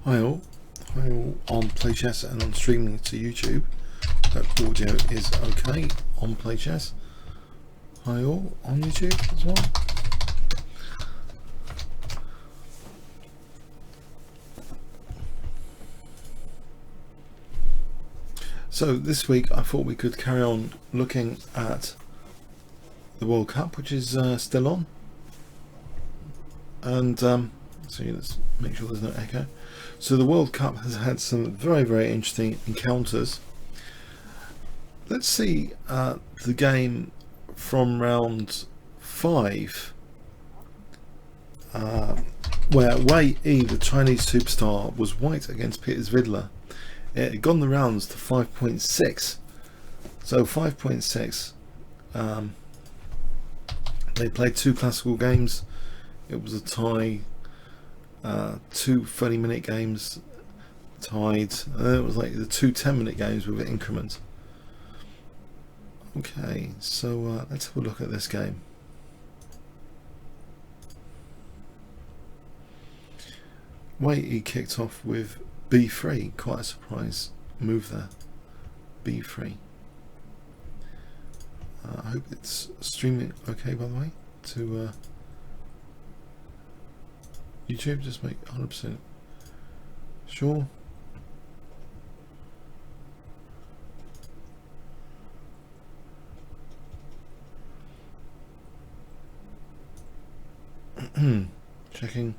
Hi all on Play Chess and on streaming to YouTube. That audio is okay on Play Chess. Hi all on YouTube as well. So this week I thought we could carry on looking at the World Cup, which is still on. And so let's make sure there's no echo. So the World Cup has had some very interesting encounters. Let's see the game from round 5, where Wei Yi, the Chinese superstar, was white against Peter Svidler. It had gone the rounds to 5.6. So 5.6. They played 2 classical games. It was a tie. 2 30-minute games tied, and then it was like the 2 10-minute games with an increment. Okay, so let's have a look at this game. Wei Yi kicked off with b3, quite a surprise move there. b3. I hope it's streaming okay, by the way, to YouTube, just make 100% sure. Checking.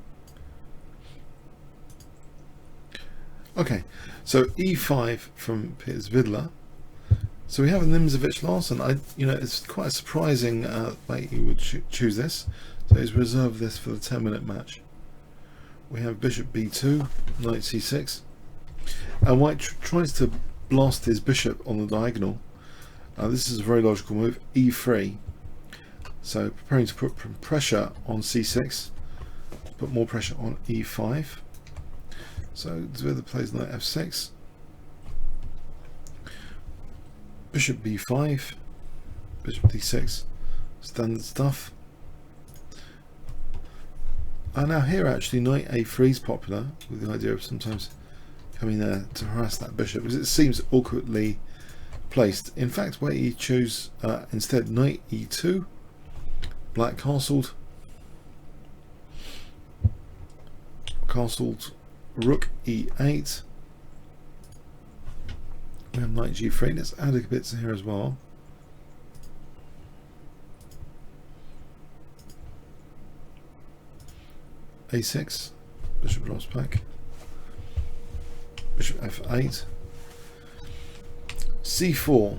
Okay, so e5 from Peter Svidler. So we have a Nimzovich Larsen. It's quite surprising that you would choose this. So he's reserved this for the 10-minute match. We have bishop b2, knight c6, and white tries to blast his bishop on the diagonal. This is a very logical move. e3, so preparing to put pressure on c6, put more pressure on e5. So Svidler plays knight f6, bishop b5, bishop d6, standard stuff. Now here actually knight a3 is popular, with the idea of sometimes coming there to harass that bishop, because it seems awkwardly placed. In fact, Wei Yi chose instead knight e2, black castled, rook e8. We have knight g3. Let's add a bit here as well. a6, bishop drops back, bishop f8, c4.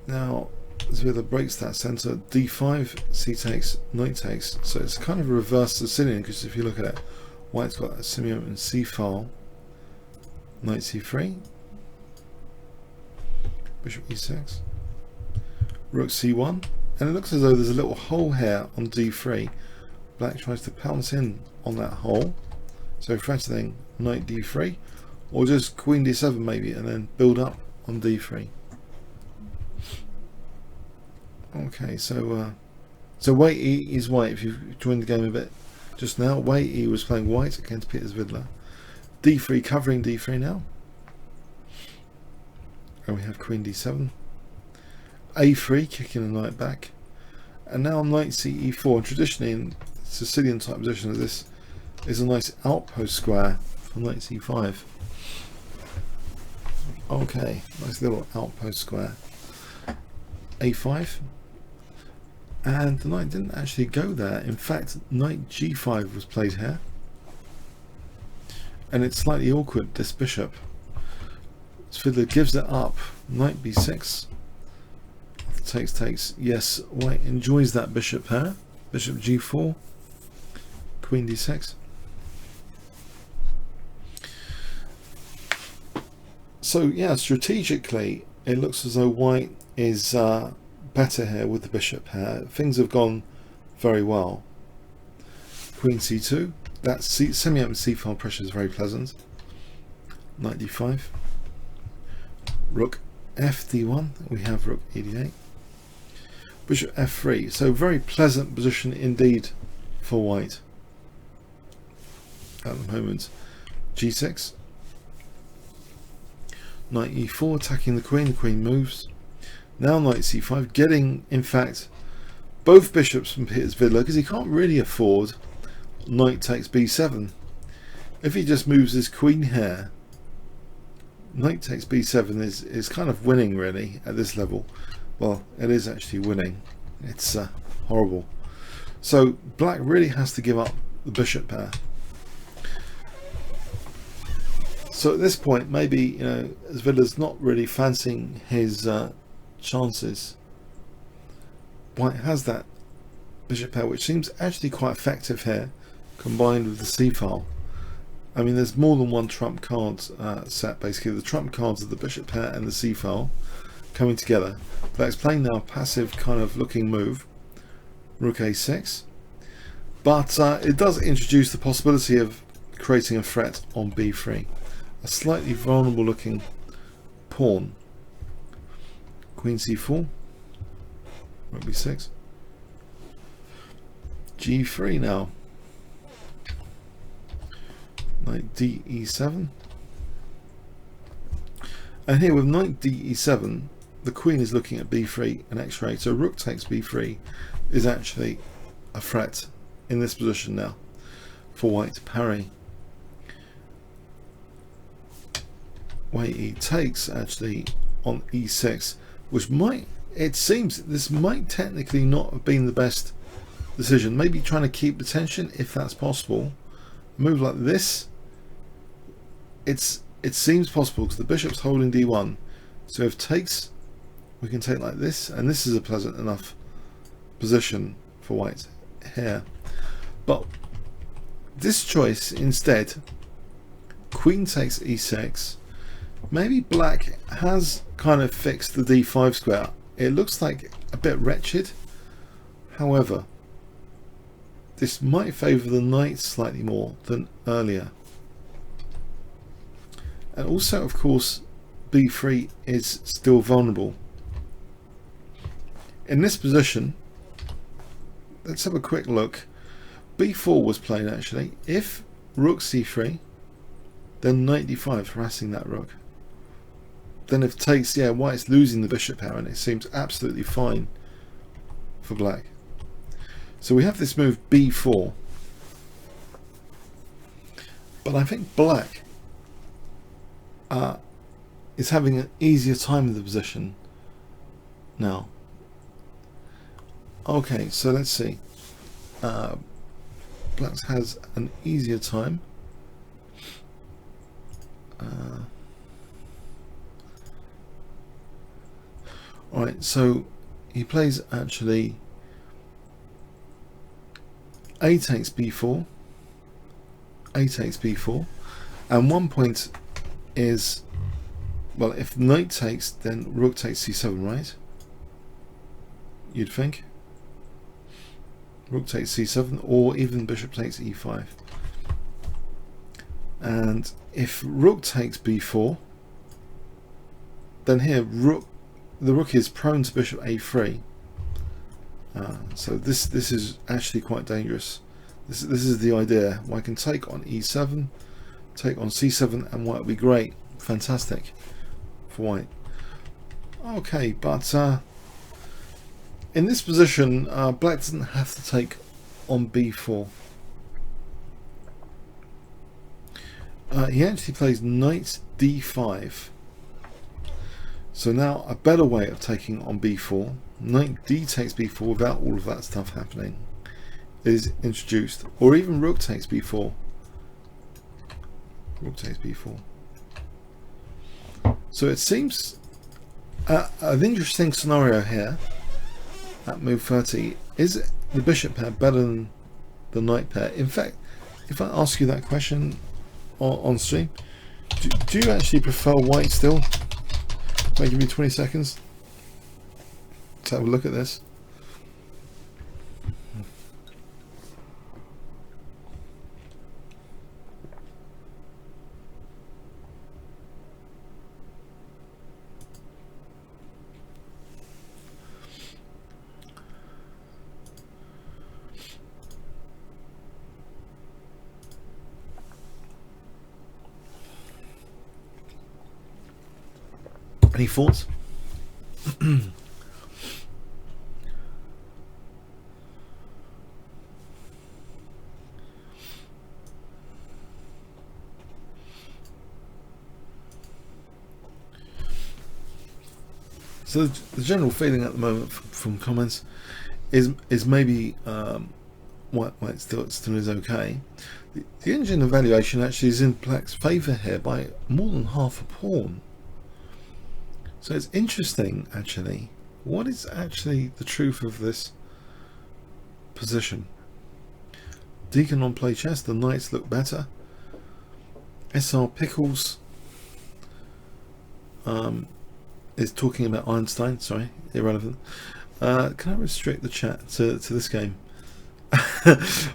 Now Svidler breaks that center, d5, c takes, knight takes. So it's kind of a reverse Sicilian, because if you look at it, white's got a simian and c file, knight c3, bishop e6, rook c1, and it looks as though there's a little hole here on d3. Black tries to pounce in on that hole, so threatening knight d3, or just queen d7 maybe, and then build up on d3. Okay, so Wei Yi is white. If you've joined the game a bit just now, Wei Yi was playing white against Peter Svidler. d3 covering d3 now, and we have queen d7, a3 kicking the knight back, and now knight ce4. Traditionally in Sicilian type position, this is a nice outpost square for knight c5. Okay, nice little outpost square. a5, and the knight didn't actually go there. In fact, knight g5 was played here, and it's slightly awkward, this bishop. Svidler gives it up, knight b6, takes. Yes, white enjoys that bishop here. Bishop g4, queen d6. So yeah, strategically it looks as though white is better here with the bishop here. Things have gone very well. Queen c2, that semi-open c-file pressure is very pleasant. Knight d5, rook fd1, we have rook ed8, bishop f3. So very pleasant position indeed for white. at the moment. G6. Knight E4 attacking the queen moves. Now knight C5, getting in fact both bishops from Peter Svidler, because he can't really afford knight takes B7. If he just moves his queen here, knight takes B7 is kind of winning really at this level. Well, it is actually winning. It's horrible. So black really has to give up the bishop pair. So at this point, maybe, you know, Svidler's not really fancying his chances. White has that bishop pair, which seems actually quite effective here, combined with the c-file. I mean, there's more than one trump card set, basically. The trump cards are the bishop pair and the c-file coming together. Black's playing now a passive kind of looking move, rook a6. But it does introduce the possibility of creating a threat on b3. A slightly vulnerable looking pawn. Queen c4, rook b6, g3 now, knight d e7, and here with knight d e7 the queen is looking at b3 and x-ray, so rook takes b3 is actually a threat in this position now for white to parry. Wei Yi takes actually on e6, which might, it seems this might technically not have been the best decision. Maybe trying to keep the tension if that's possible. A move like this, it seems possible because the bishop's holding d1, so if takes, we can take like this, and this is a pleasant enough position for white here. But this choice instead, queen takes e6, maybe black has kind of fixed the d5 square. It looks like a bit wretched. However, this might favour the knight slightly more than earlier. And also, of course, b3 is still vulnerable. In this position, let's have a quick look. b4 was played actually. If rook c3, then knight d5 harassing that rook. Then if takes, yeah, white's losing the bishop pair, and it seems absolutely fine for black. So we have this move b4, but I think black is having an easier time with the position now. Okay, so let's see. Black has an easier time. Alright, so he plays actually a takes b4, a takes b4, and one point is, well, if knight takes, then rook takes c7, right? You'd think. Rook takes c7, or even bishop takes e5. And if rook takes b4, then here the rook is prone to bishop a3. So this is actually quite dangerous. This is the idea. White can take on e7, take on c7, and white will be great, fantastic for white. Okay, but in this position, black doesn't have to take on b4. He actually plays knight d5. So now a better way of taking on b4, knight d takes b4 without all of that stuff happening, is introduced, or even rook takes b4. Rook takes b4. So it seems an interesting scenario here at move 30. Is the bishop pair better than the knight pair? In fact, if I ask you that question on stream, do you actually prefer white still? Wait, give me 20 seconds. Let's have a look at this. Any thoughts? So the general feeling at the moment from comments is maybe white still is okay. The engine evaluation actually is in Black's favour here by more than half a pawn. So it's interesting actually. What is actually the truth of this position? Deacon on play chess, the knights look better. SR Pickles is talking about Einstein, sorry, irrelevant. Can I restrict the chat to this game?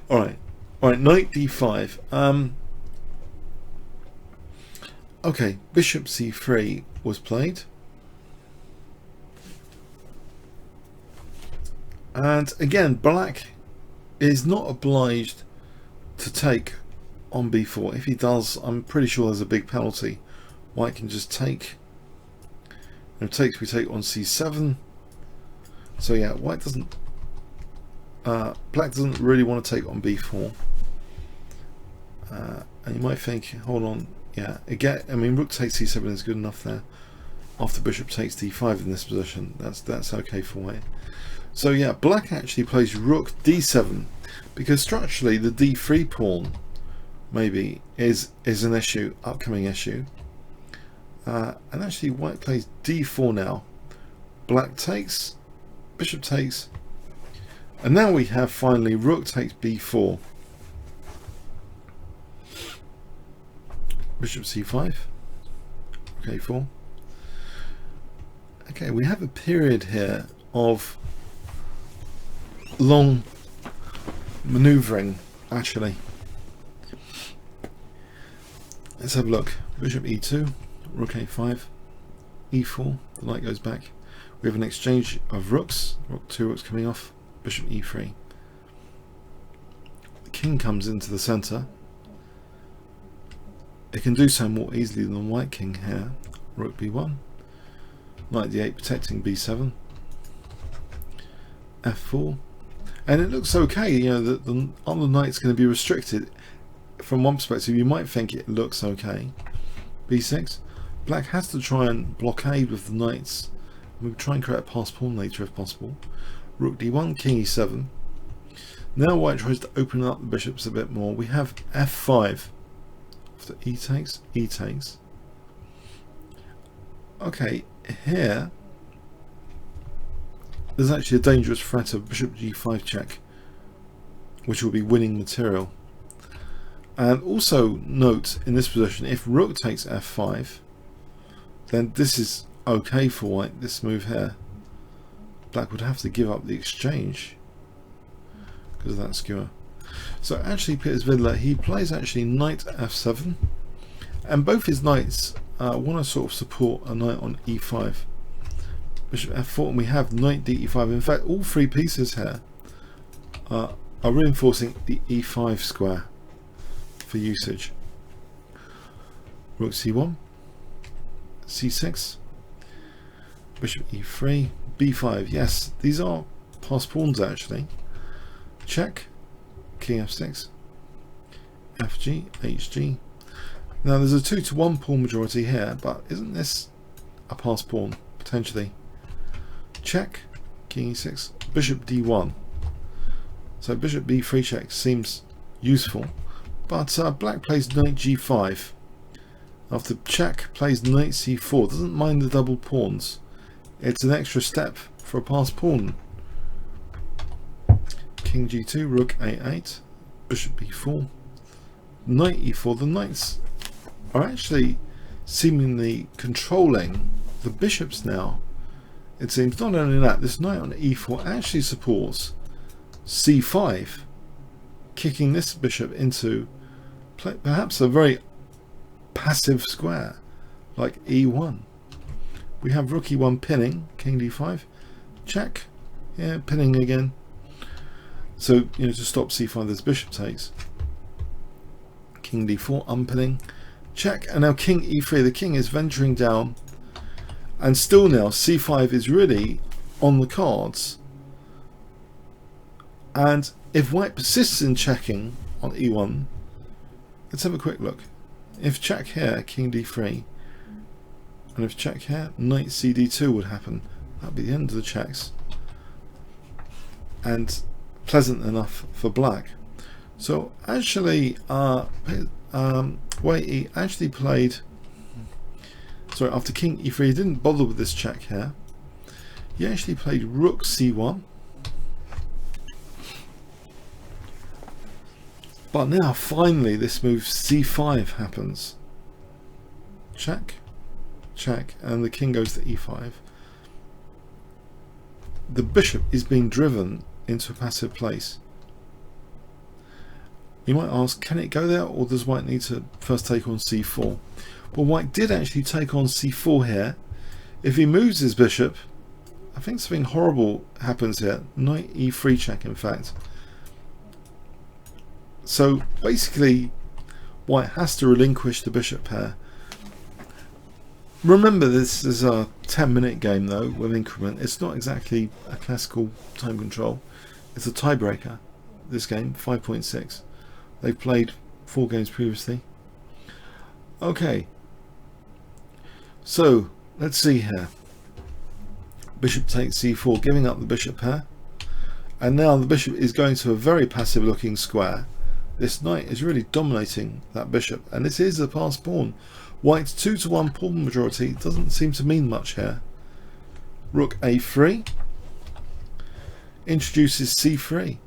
Alright, knight d5. Okay, bishop c3 was played. And again, black is not obliged to take on b4. If he does, I'm pretty sure there's a big penalty. White can just take. And we take on c7. So yeah, white doesn't. Black doesn't really want to take on b4. And you might think, hold on, yeah, again, I mean, rook takes c7 is good enough there. After bishop takes d5 in this position, that's okay for white. So yeah, black actually plays rook d7 because structurally the d3 pawn maybe is an issue, upcoming issue. And actually white plays d4 now. Black takes, bishop takes, and now we have finally rook takes b4. Bishop c5, rook a4. Okay, we have a period here of long maneuvering actually. Let's have a look. Bishop e2, rook a5, e4, the knight goes back. We have an exchange of rooks, two rooks coming off, bishop e3. The king comes into the center. It can do so more easily than the white king here. Rook b1, knight d8 protecting b7, f4. And it looks okay, you know, that the other knight's going to be restricted. From one perspective, you might think it looks okay. b6. Black has to try and blockade with the knights. We'll try and create a pass pawn later if possible. Rook d1, king e7. Now white tries to open up the bishops a bit more. We have f5. After e takes. Okay, here there's actually a dangerous threat of bishop g5 check, which will be winning material. And also note in this position, if rook takes f5, then this is okay for white, this move here. Black would have to give up the exchange because of that skewer. So actually Peter Svidler, he plays actually knight f7, and both his knights want to sort of support a knight on e5. Bishop f4, and we have knight d5. In fact, all three pieces here are reinforcing the e5 square for usage. Rook c1, c6, bishop e3, b5. Yes, these are pass pawns actually. Check, king f6, fg, hg. Now there's a 2-to-1 pawn majority here, but isn't this a pass pawn potentially? Check, king e6, bishop d1. So bishop b3 check seems useful, but black plays knight g5. After check, plays knight c4. Doesn't mind the double pawns. It's an extra step for a pass pawn. King g2, rook a8, bishop b4, knight e4. The knights are actually seemingly controlling the bishops now. It seems not only that, this knight on e4 actually supports c5, kicking this bishop into perhaps a very passive square like e1. We have rook e1 pinning, king d5, check, yeah, pinning again. So, you know, to stop c5, this bishop takes. King d4, unpinning, check, and now king e3. The king is venturing down, And still now c5 is really on the cards. And if white persists in checking on e1, let's have a quick look. If check here, king d3, and if check here, knight cd2 would happen. That'd be the end of the checks. And pleasant enough for black. So actually, Wei Yi actually played. Sorry, after king e3, he didn't bother with this check here. He actually played rook c1. But now, finally, this move c5 happens. Check, check, and the king goes to e5. The bishop is being driven into a passive place. You might ask, can it go there, or does white need to first take on c4? Well, white did actually take on c4 here. If he moves his bishop, I think something horrible happens here. Knight e3 check, in fact. So basically, white has to relinquish the bishop pair. Remember, this is a 10-minute game though, with increment. It's not exactly a classical time control. It's a tiebreaker, this game, 5.6. They've played 4 games previously. Okay, so let's see here. Bishop takes c4, giving up the bishop pair. And now the bishop is going to a very passive looking square. This knight is really dominating that bishop, and this is a passed pawn. White's 2-to-1 pawn majority doesn't seem to mean much here. Rook a3 introduces c3.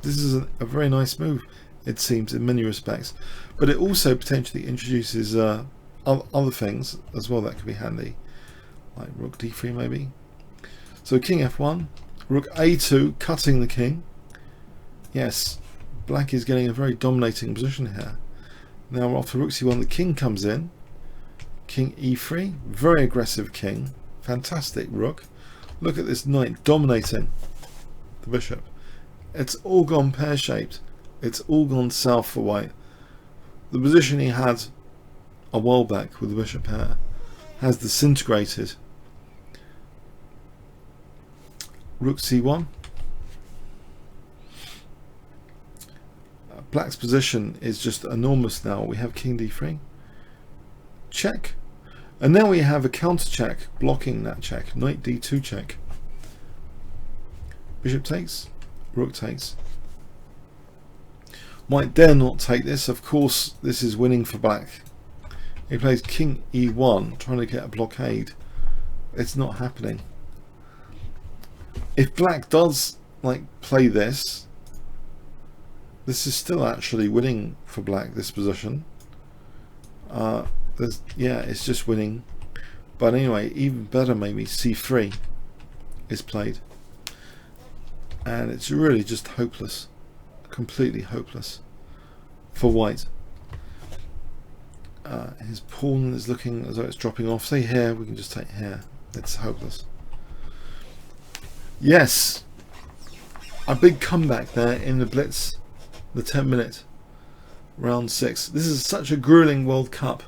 This is a very nice move, it seems, in many respects, but it also potentially introduces other things as well that could be handy, like rook d3 maybe. So king f1, rook a2, cutting the king. Yes, black is getting a very dominating position here. Now after rook c1, the king comes in. King e3, very aggressive king. Fantastic rook. Look at this knight dominating the bishop. It's all gone pear-shaped. It's all gone south for white. The position he had a while back with the bishop pair has disintegrated. Rook c1. Black's position is just enormous now. We have king d3. Check. And now we have a counter check blocking that check. Knight d2 check. Bishop takes. Rook takes. White dare not take this. Of course, this is winning for black. He plays king e1, trying to get a blockade. It's not happening. If black does play this, this is still actually winning for black, this position. Yeah, it's just winning. But anyway, even better, maybe c3 is played. And it's really just hopeless. Completely hopeless for white. His pawn is looking as though it's dropping off. Say here, we can just take here. It's hopeless. Yes, a big comeback there in the blitz. The 10-minute round 6. This is such a grueling World Cup,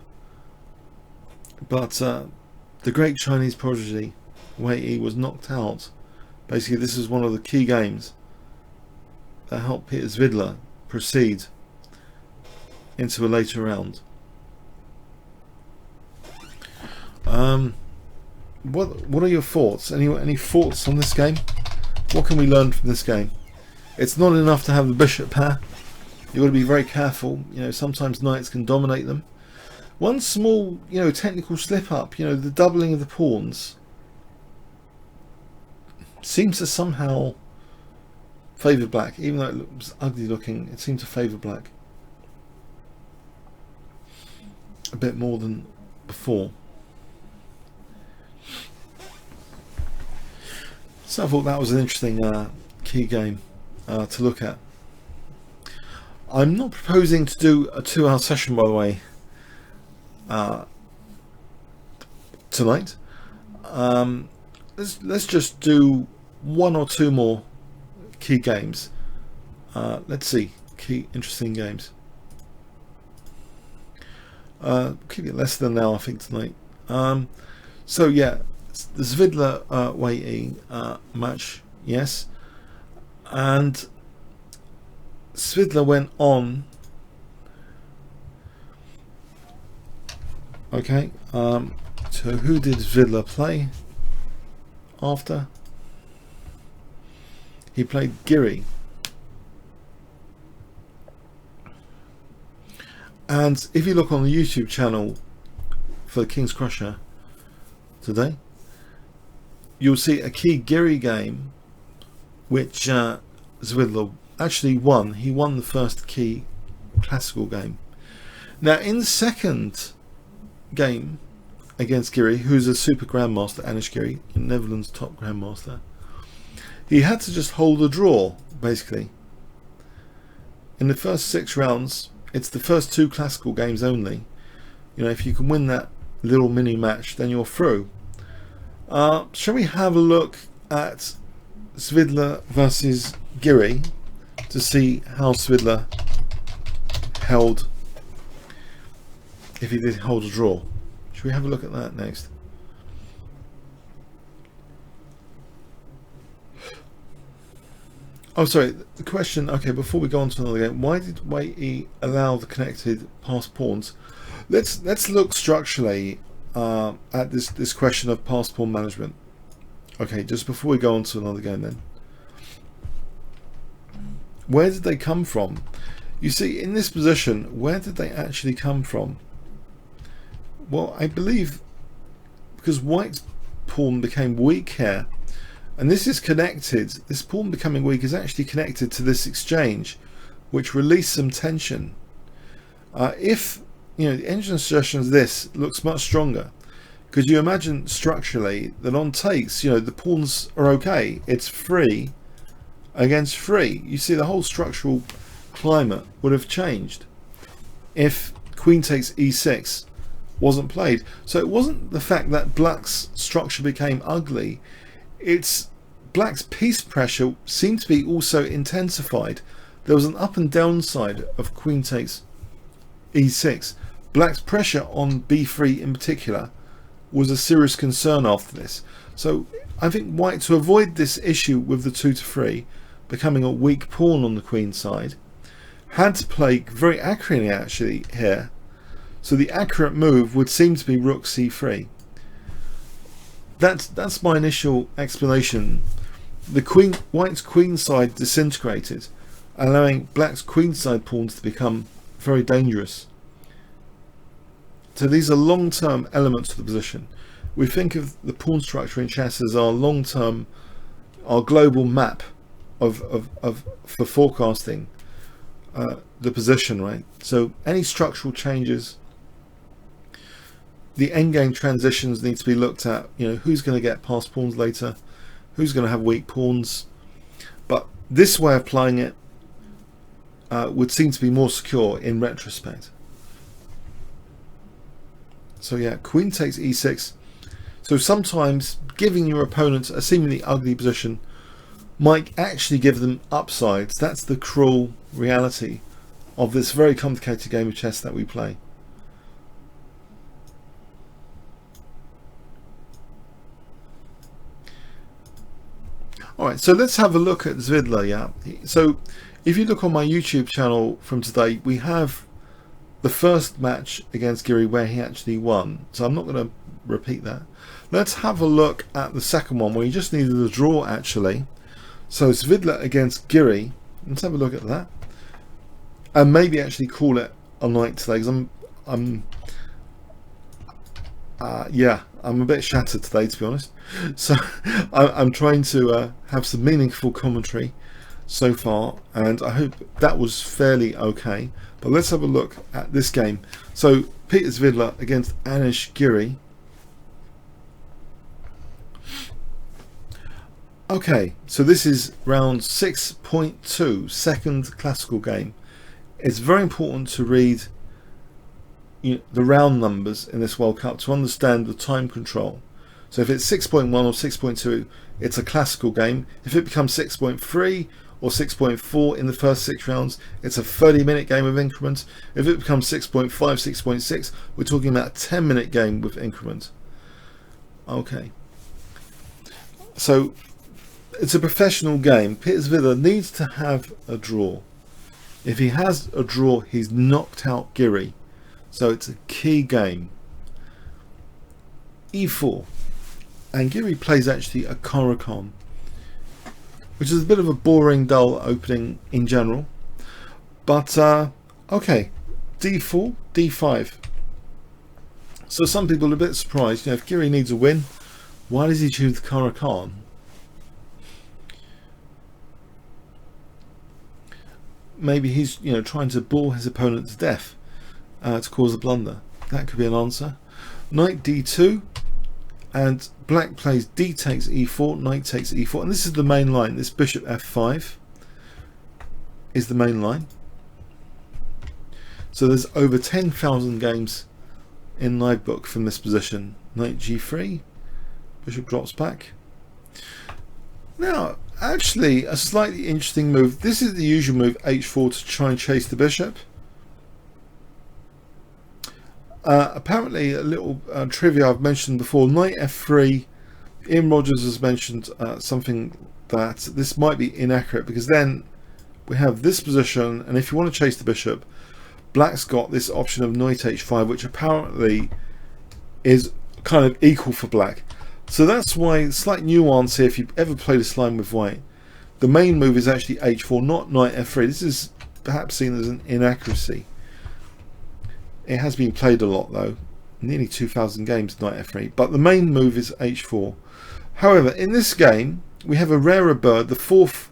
but the great Chinese prodigy Wei Yi was knocked out. Basically, this is one of the key games that helped Peter Svidler proceed into a later round. What are your thoughts? Any thoughts on this game? What can we learn from this game? It's not enough to have the bishop pair. You've got to be very careful. Sometimes knights can dominate them. One small, technical slip up, the doubling of the pawns seems to somehow favour black. Even though it looks ugly looking, it seemed to favour black a bit more than before. So I thought that was an interesting key game to look at. I'm not proposing to do a 2-hour session, by the way, tonight. Let's just do 1 or 2 more key games. Let's see, key interesting games. Keep it less than an hour, I think, tonight. So yeah, the Svidler Wei Yi match, yes, and Svidler went on. Okay, so who did Svidler play after? He played Giri. And if you look on the YouTube channel for the kingscrusher today, you'll see a key Giri game which Svidler actually won. He won the first key classical game. Now in the second game against Giri, who's a super grandmaster, Anish Giri, Netherlands top grandmaster, he had to just hold a draw basically. In the first 6 rounds, it's the first 2 classical games only. You know, if you can win that little mini match, then you're through. Shall we have a look at Svidler versus Giri to see how Svidler held, if he did hold a draw? Should we have a look at that next? Oh, sorry, the question, okay, before we go on to another game, why did Wei Yi allow the connected passed pawns? Let's look structurally at this question of passed pawn management. Okay, just before we go on to another game then. Where did they come from? You see, in this position, where did they actually come from? Well, I believe because White's pawn became weak here, and this is connected, this pawn becoming weak is actually connected to this exchange, which released some tension. If, you know, the engine suggestion is this looks much stronger, because you imagine structurally that on takes, you know, the pawns are okay. It's free against free. You see, the whole structural climate would have changed if queen takes e6 wasn't played. So it wasn't the fact that black's structure became ugly, it's black's piece pressure seemed to be also intensified. There was an up and down side of queen takes e6. Black's pressure on b3 in particular was a serious concern after this. So I think White, to avoid this issue with the 2 to 3 becoming a weak pawn on the queen side, had to play very accurately actually here. So the accurate move would seem to be rook c3. That's my initial explanation. The White's queen side disintegrated, allowing black's queen side pawns to become very dangerous. So these are long-term elements to the position. We think of the pawn structure in chess as our long-term, our global map for forecasting the position, right? So any structural changes, the endgame transitions need to be looked at. You know, who's going to get passed pawns later, who's going to have weak pawns. But this way of playing it would seem to be more secure in retrospect. So yeah, queen takes e6. So sometimes giving your opponent a seemingly ugly position might actually give them upsides. That's the cruel reality of this very complicated game of chess that we play. Alright, so let's have a look at Svidler. Yeah, so if you look on my YouTube channel from today, we have the first match against Giri where he actually won, so I'm not going to repeat that. Let's have a look at the second one where he just needed a draw actually. So Svidler against Giri, let's have a look at that, and maybe actually call it a night today, because I'm a bit shattered today, to be honest. So I'm trying to have some meaningful commentary so far, and I hope that was fairly okay. But let's have a look at this game. So Peter Svidler against Anish Giri. Okay, so this is round 6.2, second classical game. It's very important to read the round numbers in this World Cup to understand the time control. So if it's 6.1 or 6.2, it's a classical game. If it becomes 6.3 or 6.4 in the first 6 rounds, it's a 30-minute game with increments. If it becomes 6.5, 6.6, we're talking about a 10-minute game with increments. Okay. So it's a professional game. Svidler needs to have a draw. If he has a draw, he's knocked out Giri. So it's a key game. E4. And Giri plays actually a Karjakin, which is a bit of a boring, dull opening in general. But, okay. D4, D5. So some people are a bit surprised. You know, if Giri needs a win, why does he choose the Karjakin? Maybe he's, you know, trying to bore his opponent to death to cause a blunder. That could be an answer. Knight D2, and black plays D takes E4, knight takes E4, and this is the main line. This bishop F5 is the main line. So there's over 10,000 games in live book from this position. Knight G3, bishop drops back. Now, actually, a slightly interesting move. This is the usual move, H4, to try and chase the bishop. Apparently, a little trivia I've mentioned before, Knight F3, Ian Rogers has mentioned something that this might be inaccurate, because then we have this position, and if you want to chase the bishop, black's got this option of Knight H5, which apparently is kind of equal for black. So that's why, slight nuance here, if you've ever played this line with white, the main move is actually H4, not Knight F3. This is perhaps seen as an inaccuracy. It has been played a lot though, nearly 2,000 games Knight F3, but the main move is H4. However, in this game, we have a rarer bird. The fourth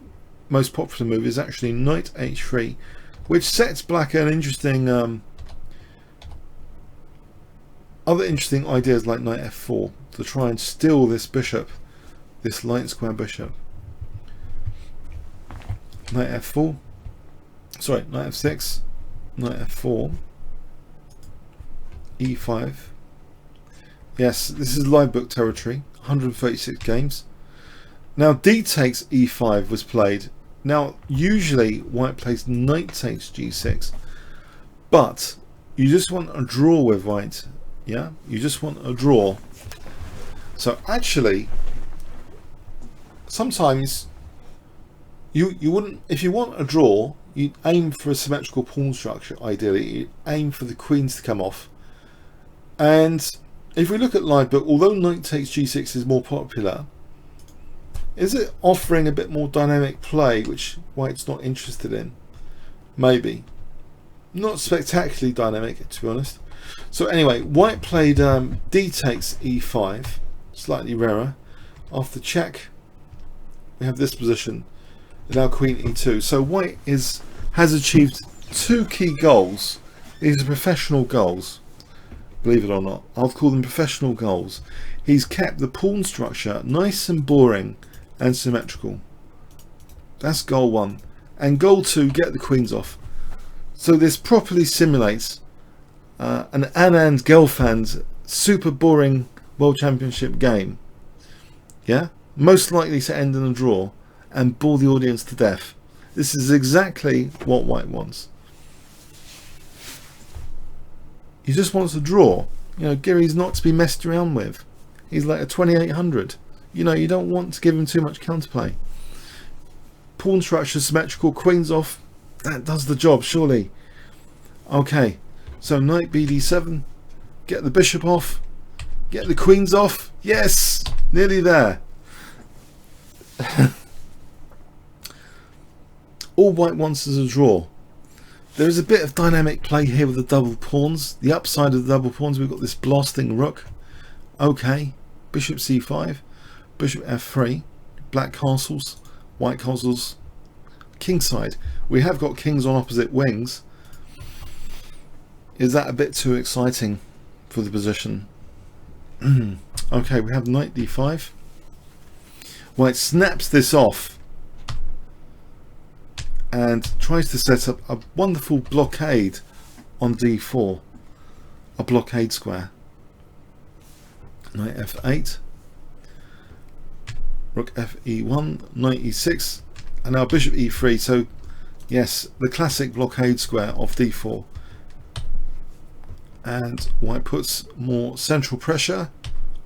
most popular move is actually Knight H3, which sets black an interesting, other interesting ideas like Knight F4 to try and steal this bishop, this light square bishop. Knight F4, sorry, Knight F6, Knight F4, E5. Yes, this is live book territory, 136 games. Now D takes E5 was played. Now usually white plays knight takes G6, but you just want a draw with white. Yeah, you just want a draw. So actually, sometimes you wouldn't, if you want a draw, you'd aim for a symmetrical pawn structure. Ideally, you'd aim for the queens to come off. And if we look at live book, although knight takes G6 is more popular, is it offering a bit more dynamic play, which white's not interested in? Maybe. Not spectacularly dynamic, to be honest. So anyway, white played D takes E5, slightly rarer. After check, we have this position. Now Queen E2. So white has achieved two key goals. These are professional goals, believe it or not. I'll call them professional goals. He's kept the pawn structure nice and boring and symmetrical. That's goal one. And goal two, get the queens off. So this properly simulates an Anand Gelfand super boring World Championship game. Yeah? Most likely to end in a draw and bore the audience to death. This is exactly what white wants. He just wants a draw. You know, Giri's not to be messed around with. He's like a 2800. You know, you don't want to give him too much counterplay. Pawn structure symmetrical, queens off. That does the job, surely. Okay, so knight BD7. Get the bishop off. Get the queens off. Yes, nearly there. All white wants is a draw. There is a bit of dynamic play here with the double pawns. The upside of the double pawns, we've got this blasting rook. Okay, bishop C5, bishop F3, black castles, white castles, kingside. We have got kings on opposite wings. Is that a bit too exciting for the position? Okay, we have knight D5. White snaps this off and tries to set up a wonderful blockade on D4, a blockade square. Knight F8, rook Fe1, knight E6, and now bishop E3. So yes, the classic blockade square of D4. And white puts more central pressure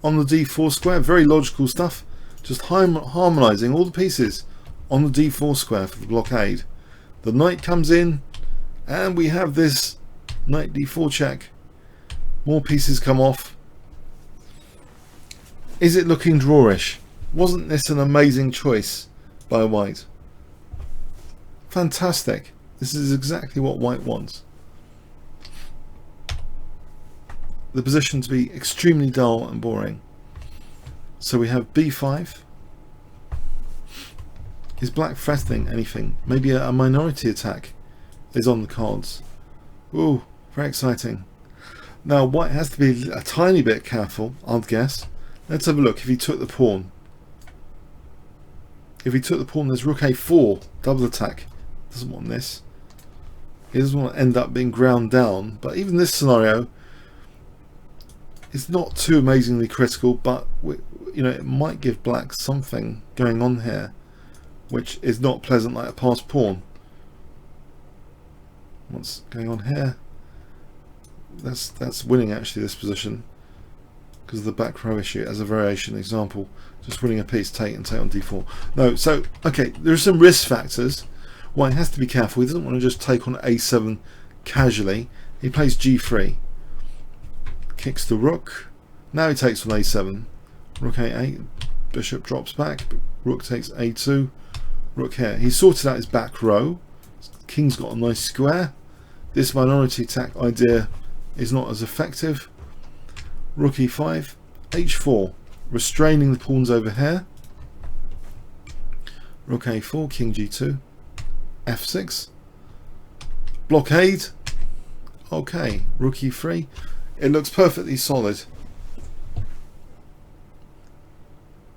on the d4 square. Very logical stuff. Just harmonizing all the pieces on the d4 square for the blockade. The knight comes in, and we have this knight d4 check. More pieces come off. Is it looking drawish? Wasn't this an amazing choice by white? Fantastic. This is exactly what white wants. The position to be extremely dull and boring. So we have b5. Is black threatening anything? Maybe a minority attack is on the cards. Ooh, very exciting. Now white has to be a tiny bit careful, I'd guess. Let's have a look if he took the pawn. If he took the pawn, there's rook a4, double attack. Doesn't want this. He doesn't want to end up being ground down. But even this scenario is not too amazingly critical, but you know, it might give black something going on here which is not pleasant, like a passed pawn. What's going on here? That's winning actually, this position, because of the back row issue. As a variation example, just winning a piece, take and take on d4. No, so okay, there are some risk factors. White has to be careful. He doesn't want to just take on a7 casually. He plays g3, kicks the rook. Now he takes on a7, rook a8, bishop drops back, rook takes a2, rook here. He sorted out his back row. King's got a nice square. This minority attack idea is not as effective. Rook e5, h4, restraining the pawns over here. Rook a4, king g2, f6, blockade. Okay, rook e3. It looks perfectly solid.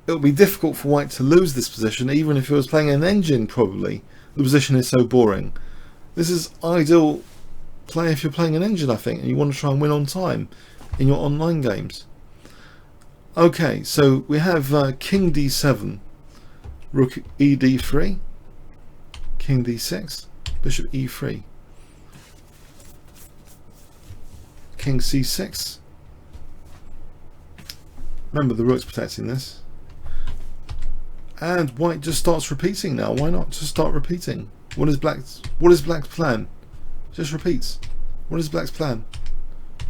It would be difficult for white to lose this position, even if he was playing an engine. Probably the position is so boring. This is ideal play if you're playing an engine, I think, and you want to try and win on time in your online games. Okay, so we have king d7, rook e d3, king d6, bishop e3, king c6. Remember, the rook's protecting this. And white just starts repeating now. Why not just start repeating? What is black's plan? Just repeats. What is black's plan?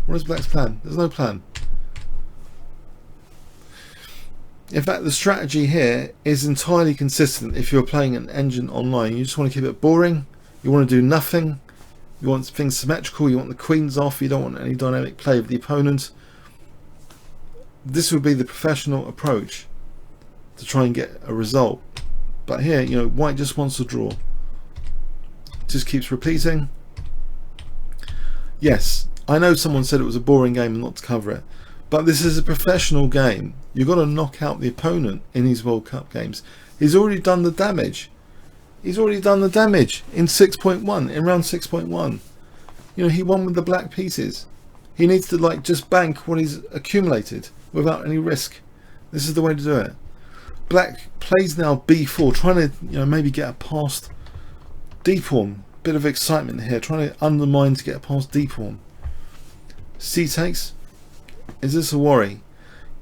What is black's plan? There's no plan. In fact, the strategy here is entirely consistent if you're playing an engine online. You just want to keep it boring. You want to do nothing. You want things symmetrical. You want the queens off. You don't want any dynamic play of the opponent. This would be the professional approach to try and get a result. But here, you know, white just wants to draw. Just keeps repeating. Yes, I know someone said it was a boring game and not to cover it, but this is a professional game. You've got to knock out the opponent in these World Cup games. He's already done the damage. He's already done the damage in 6.1, in round 6.1. You know, he won with the black pieces. He needs to like just bank what he's accumulated without any risk. This is the way to do it. Black plays now b4, trying to, you know, maybe get a past d-pawn. Bit of excitement here, trying to undermine to get a past d-pawn. C takes. Is this a worry?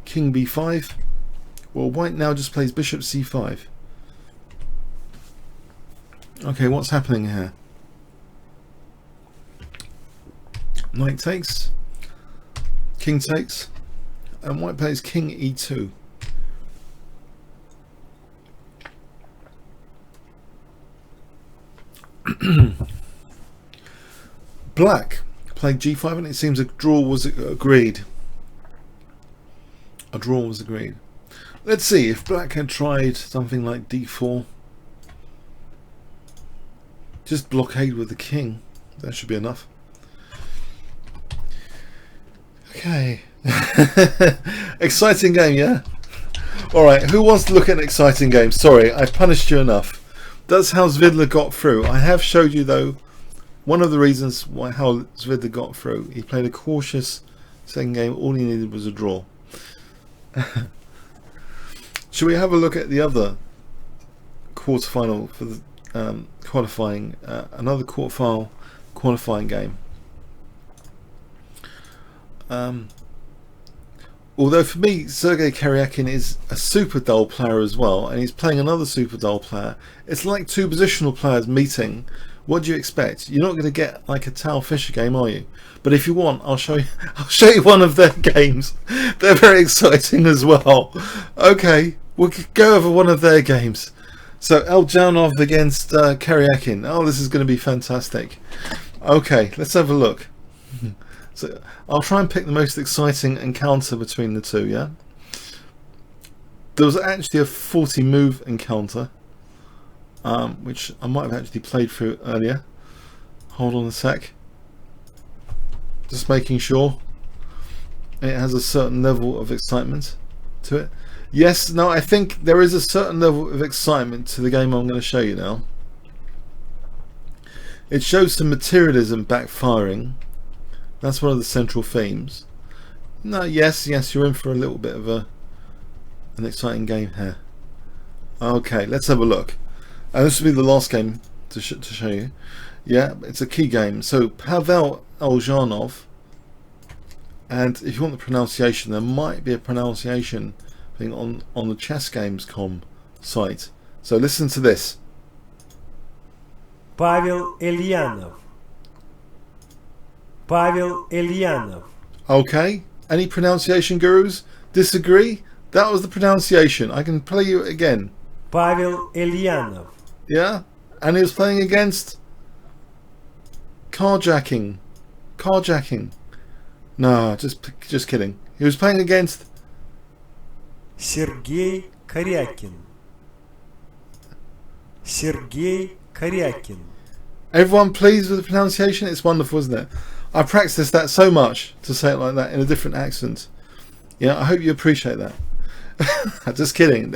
King b5. Well, white now just plays bishop c5. Okay, what's happening here? Knight takes. King takes. And white plays king e2. Black played g5, and it seems a draw was agreed. A draw was agreed. Let's see if black had tried something like d4. Just blockade with the king. That should be enough. Okay. Exciting game, yeah? Alright, who wants to look at an exciting game? Sorry, I've punished you enough. That's how Svidler got through. I have showed you, though, one of the reasons why how Svidler got through. He played a cautious second game. All he needed was a draw. Should we have a look at the other quarterfinal for the qualifying? Another quarterfinal qualifying game. Although for me, Sergey Karjakin is a super dull player as well, and he's playing another super dull player. It's like two positional players meeting. What do you expect? You're not going to get like a Tao Fisher game, are you? But if you want, I'll show you. I'll show you one of their games. They're very exciting as well. Okay, we'll go over one of their games. So Eljanov against Karjakin. Oh, this is going to be fantastic. Okay, let's have a look. So I'll try and pick the most exciting encounter between the two. Yeah. There was actually a 40 move encounter, which I might have actually played through earlier. Hold on a sec. Just making sure it has a certain level of excitement to it. Yes, no, I think there is a certain level of excitement to the game I'm going to show you now. It shows some materialism backfiring. That's one of the central themes. No, yes, you're in for a little bit of an exciting game here. Okay, let's have a look. And this will be the last game to show you. Yeah, it's a key game. So Pavel Eljanov, and if you want the pronunciation, there might be a pronunciation thing on the chessgames.com site. So listen to this. Pavel Eljanov. Pavel Eljanov. Okay, any pronunciation gurus disagree? That was the pronunciation. I can play you again. Pavel Eljanov. Yeah, and he was playing against Karjakin. No, just kidding. He was playing against Sergey Karjakin. Sergey Karjakin. Everyone pleased with the pronunciation? It's wonderful, isn't it? I practiced that so much to say it like that in a different accent. Yeah, I hope you appreciate that. Just kidding.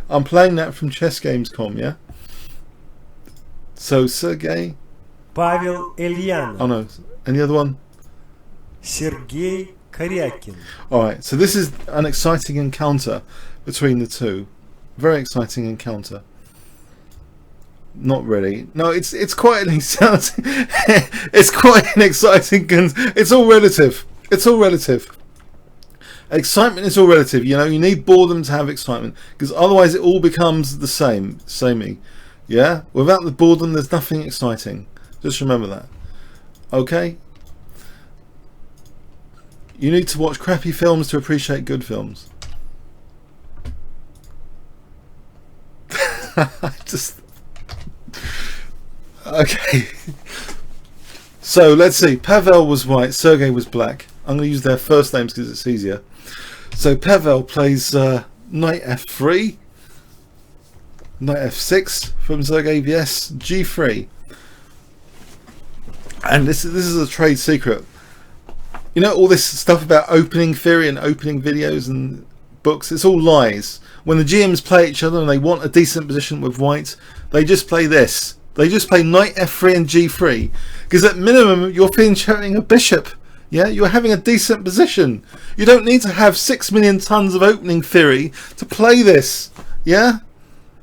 I'm playing that from chessgames.com, yeah? So, Sergey... Pavel Eljanov. Oh no, and the other one? Sergey Karjakin. Alright, so this is an exciting encounter between the two. Very exciting encounter. Not really. No, it's quite an exciting. It's quite an exciting. It's all relative. It's all relative. Excitement is all relative. You know, you need boredom to have excitement, because otherwise it all becomes the same, samey. Yeah. Without the boredom, there's nothing exciting. Just remember that. Okay. You need to watch crappy films to appreciate good films. Just. Okay. So let's see. Pavel was white, Sergey was black. I'm going to use their first names because it's easier. So Pavel plays knight f3, knight f6 from Sergey, yes, g3. And this is a trade secret. You know, all this stuff about opening theory and opening videos and books, it's all lies. When the GMs play each other and they want a decent position with white, they just play this. They just play knight f3 and g3, because at minimum you're pinching a bishop. Yeah, you're having a decent position. You don't need to have 6 million tons of opening theory to play this. Yeah,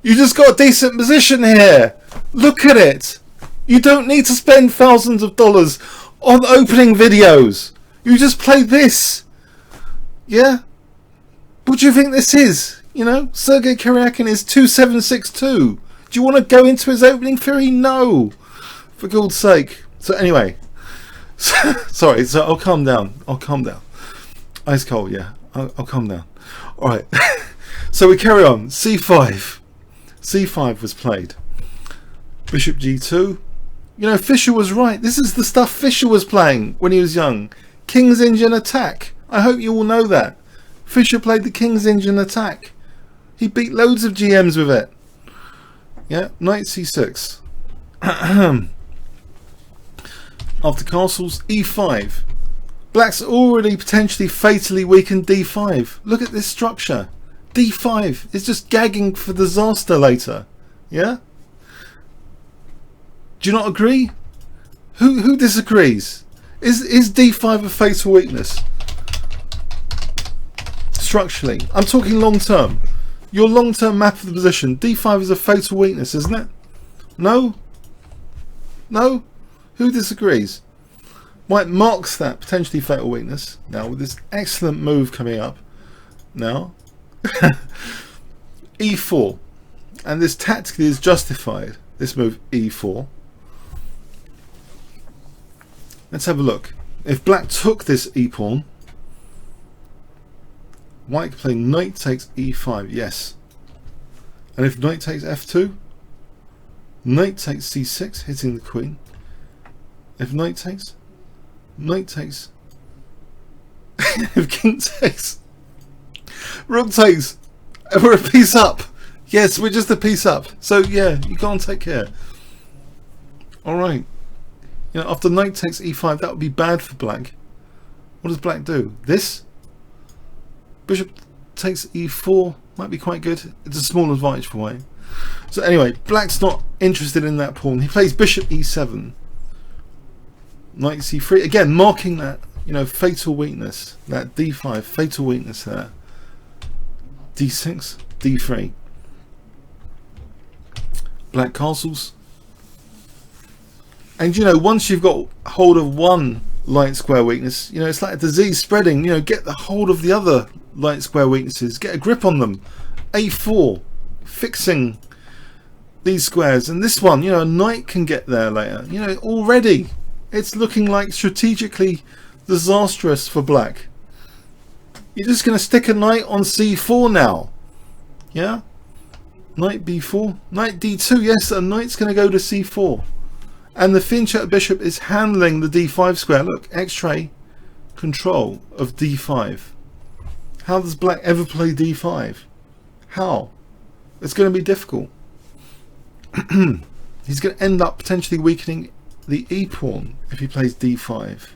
you just got a decent position here. Look at it. You don't need to spend thousands of dollars on opening videos. You just play this. Yeah. What do you think this is? You know, Sergey Karjakin is 2762. Do you want to go into his opening theory? No. For God's sake. So anyway. Sorry, so I'll calm down. Ice cold, yeah. I'll calm down. Alright. So we carry on. C5. C5 was played. Bishop G2. You know, Fischer was right. This is the stuff Fischer was playing when he was young. King's Indian attack. I hope you all know that. Fischer played the King's Indian attack. He beat loads of GMs with it. Yeah, knight c6. After castles, e5. Black's already potentially fatally weakened d5. Look at this structure. d5 is just gagging for disaster later. Yeah? Do you not agree? Who disagrees? Is d5 a fatal weakness? Structurally. I'm talking long term. Your long term map of the position. d5 is a fatal weakness, isn't it? No? No? Who disagrees? White marks that potentially fatal weakness now with this excellent move coming up. now. E4, and this tactically is justified, this move E4. Let's have a look. If black took this E pawn, white could play knight takes E5, yes. And if knight takes F2, knight takes C6, hitting the queen. If knight takes, if king takes, rook takes, and we're a piece up. Yes, we're just a piece up. So yeah, you can't take care. Alright. You know, after knight takes E5, that would be bad for black. What does black do? This? Bishop takes E4, might be quite good. It's a small advantage for white. So anyway, black's not interested in that pawn. He plays bishop E7. Knight C3, again marking that, you know, fatal weakness, that D5 fatal weakness there. D6, D3. Black castles. And you know, once you've got hold of one light square weakness, you know, it's like a disease spreading. You know, get the hold of the other light square weaknesses, get a grip on them. A4, fixing these squares. And this one, you know, a knight can get there later. You know, already it's looking like strategically disastrous for black. You're just going to stick a knight on C4 now. Yeah? Knight B4, knight D2. Yes, a knight's going to go to C4. And the Finch bishop is handling the D5 square. Look, X-ray control of D5. How does black ever play D5? How? It's going to be difficult. He's going to end up potentially weakening the E pawn if he plays D5.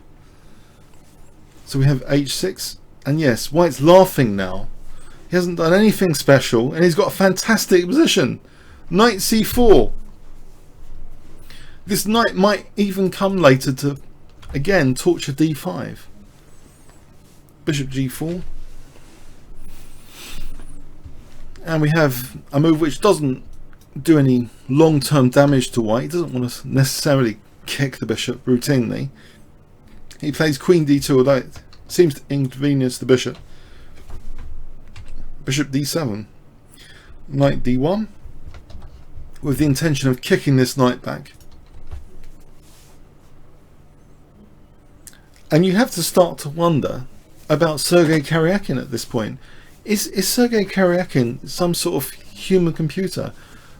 So we have H6, and yes, white's laughing now. He hasn't done anything special, and he's got a fantastic position. Knight C4. This knight might even come later to, again, torture D5. Bishop G4. And we have a move which doesn't do any long-term damage to white. He doesn't want to necessarily kick the bishop routinely. He plays Queen D2, although it seems to inconvenience the bishop. Bishop D7. Knight D1. With the intention of kicking this knight back. And you have to start to wonder about Sergey Karjakin at this point. Is Sergey Karjakin some sort of human computer?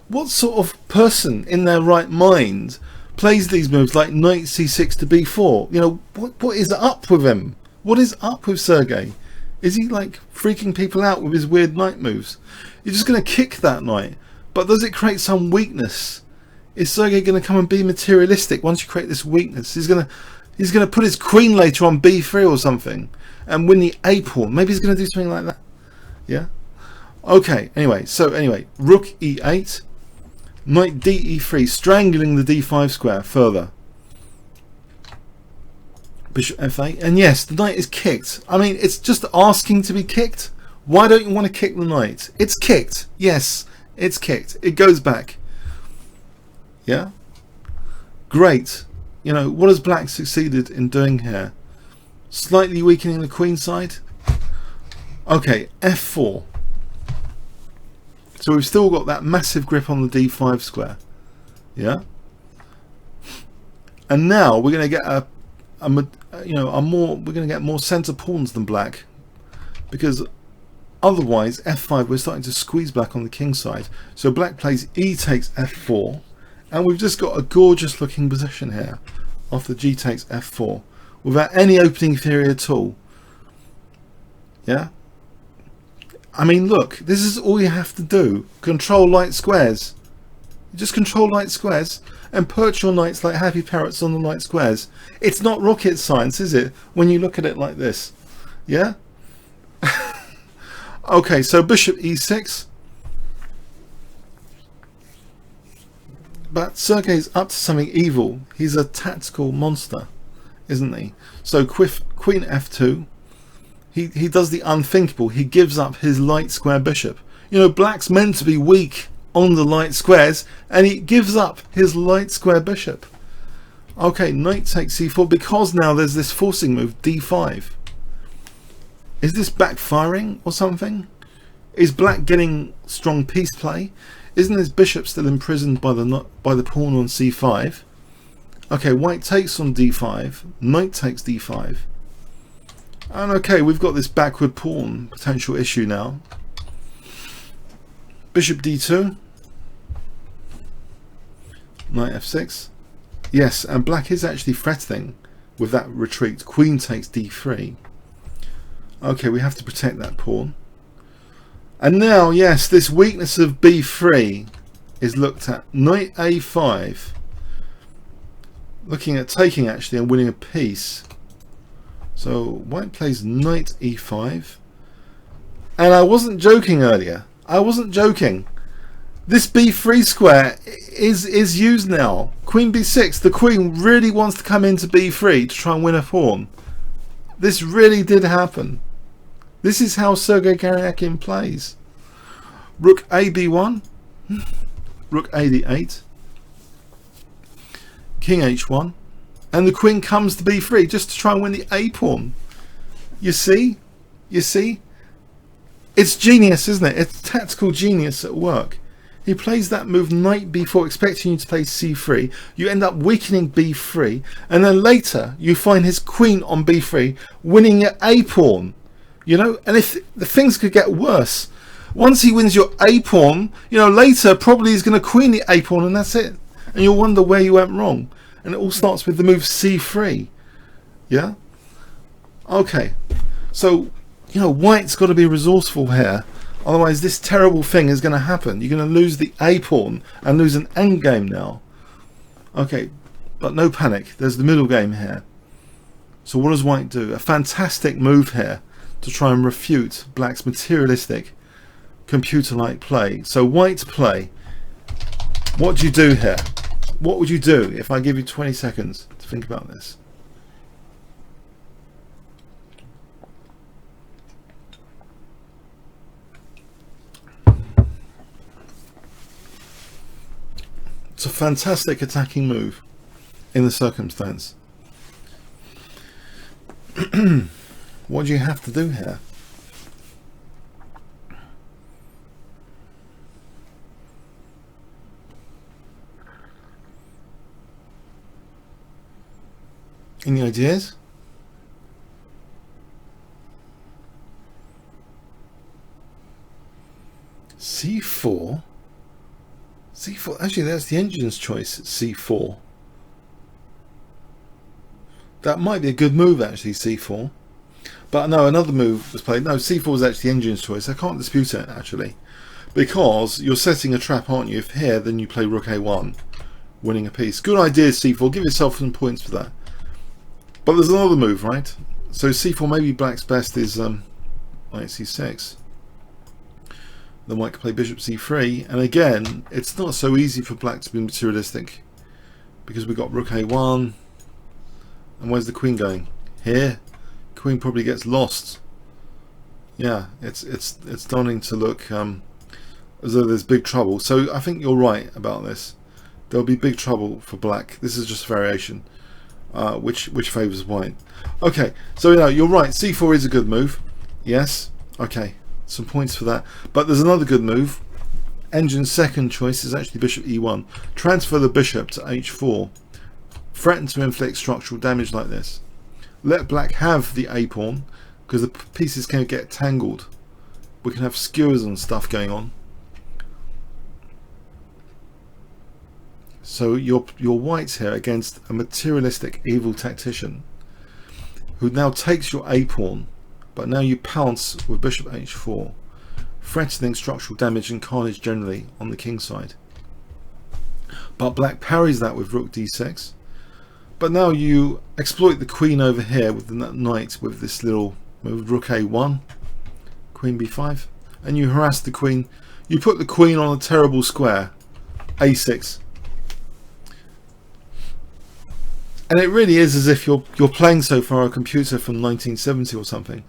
What sort of person in their right mind plays these moves like knight c6 to b4? You know, what is up with him? What is up with Sergey? Is he like freaking people out with his weird knight moves? You're just going to kick that knight, but does it create some weakness? Is Sergey going to come and be materialistic once you create this weakness? He's going to put his queen later on b3 or something and win the a pawn. Maybe he's going to do something like that. Yeah. Okay. Anyway, rook e8, knight de3, strangling the d5 square further. Bishop f8, and yes, the knight is kicked. I mean, it's just asking to be kicked. Why don't you want to kick the knight? It's kicked. Yes, it's kicked. It goes back. Yeah. Great. You know, what has black succeeded in doing here? Slightly weakening the queen side. Okay, f4. So we've still got that massive grip on the d5 square. Yeah. And now we're going to get we're going to get more center pawns than black, because otherwise f5 we're starting to squeeze back on the king side. So black plays e takes f4, and we've just got a gorgeous looking position here after g takes f4 without any opening theory at all. Yeah. I mean, look, this is all you have to do. Control light squares. You just control light squares and perch your knights like happy parrots on the light squares. It's not rocket science, is it, when you look at it like this? Yeah? Okay, so bishop e6. But Sergey's up to something evil. He's a tactical monster, isn't he? So queen f2. He does the unthinkable. He gives up his light square bishop. You know, black's meant to be weak on the light squares, and he gives up his light square bishop. Okay, knight takes c4, because now there's this forcing move, d5. Is this backfiring or something? Is black getting strong piece play? Isn't his bishop still imprisoned by the pawn on c5? Okay, white takes on d5, knight takes d5. And okay, we've got this backward pawn potential issue now. Bishop d2. Knight f6. Yes, and black is actually threatening with that retreat. Queen takes d3. Okay, we have to protect that pawn. And now, yes, this weakness of b3 is looked at. Knight a5. Looking at taking actually and winning a piece. So white plays knight e5. And I wasn't joking earlier. I wasn't joking. This b3 square is used now. Queen b6. The queen really wants to come into b3 to try and win a pawn. This really did happen. This is how Sergey Karjakin plays. Rook a b1. Rook a d8. King h1. And the queen comes to b3 just to try and win the a pawn. You see? You see? It's genius, isn't it? It's tactical genius at work. He plays that move knight b4 expecting you to play c3. You end up weakening b3, and then later you find his queen on b3 winning your a pawn. You know, and if the things could get worse, once he wins your a pawn, you know, later probably he's going to queen the a pawn, and that's it. And you'll wonder where you went wrong. And it all starts with the move c3. Yeah? Okay. So, you know, white's got to be resourceful here. Otherwise, this terrible thing is going to happen. You're going to lose the a pawn and lose an endgame now. Okay, but no panic. There's the middle game here. So what does white do? A fantastic move here to try and refute black's materialistic computer-like play. So white play. What do you do here? What would you do if I give you 20 seconds to think about this? It's a fantastic attacking move in the circumstance. What do you have to do here? Any ideas? C4? C4, actually that's the engine's choice, C4. That might be a good move actually, C4. But no, another move was played. No, C4 was actually the engine's choice. I can't dispute it actually. Because you're setting a trap, aren't you? If here, then you play Rook A1, winning a piece. Good idea, C4. Give yourself some points for that. But there's another move, right? So C4, maybe black's best is Knight C6. Then white can play Bishop C3, and again, it's not so easy for black to be materialistic because we've got Rook A1, and where's the Queen going? Here. Queen probably gets lost. Yeah, it's starting to look as though there's big trouble. So I think you're right about this. There'll be big trouble for black. This is just a variation, which favours white. Okay, so you know you're right. C4 is a good move. Yes. Okay. Some points for that, but there's another good move. Engine's second choice is actually Bishop E1. Transfer the bishop to H4. Threaten to inflict structural damage like this. Let black have the A pawn because the pieces can get tangled. We can have skewers and stuff going on. So you're white here against a materialistic evil tactician who now takes your A pawn. But now you pounce with Bishop H4, threatening structural damage and carnage generally on the king side. But black parries that with Rook D6. But now you exploit the queen over here with the knight with this little move, Rook A1, Queen B5, and you harass the queen. You put the queen on a terrible square, A6. And it really is as if you're playing so far a computer from 1970 or something.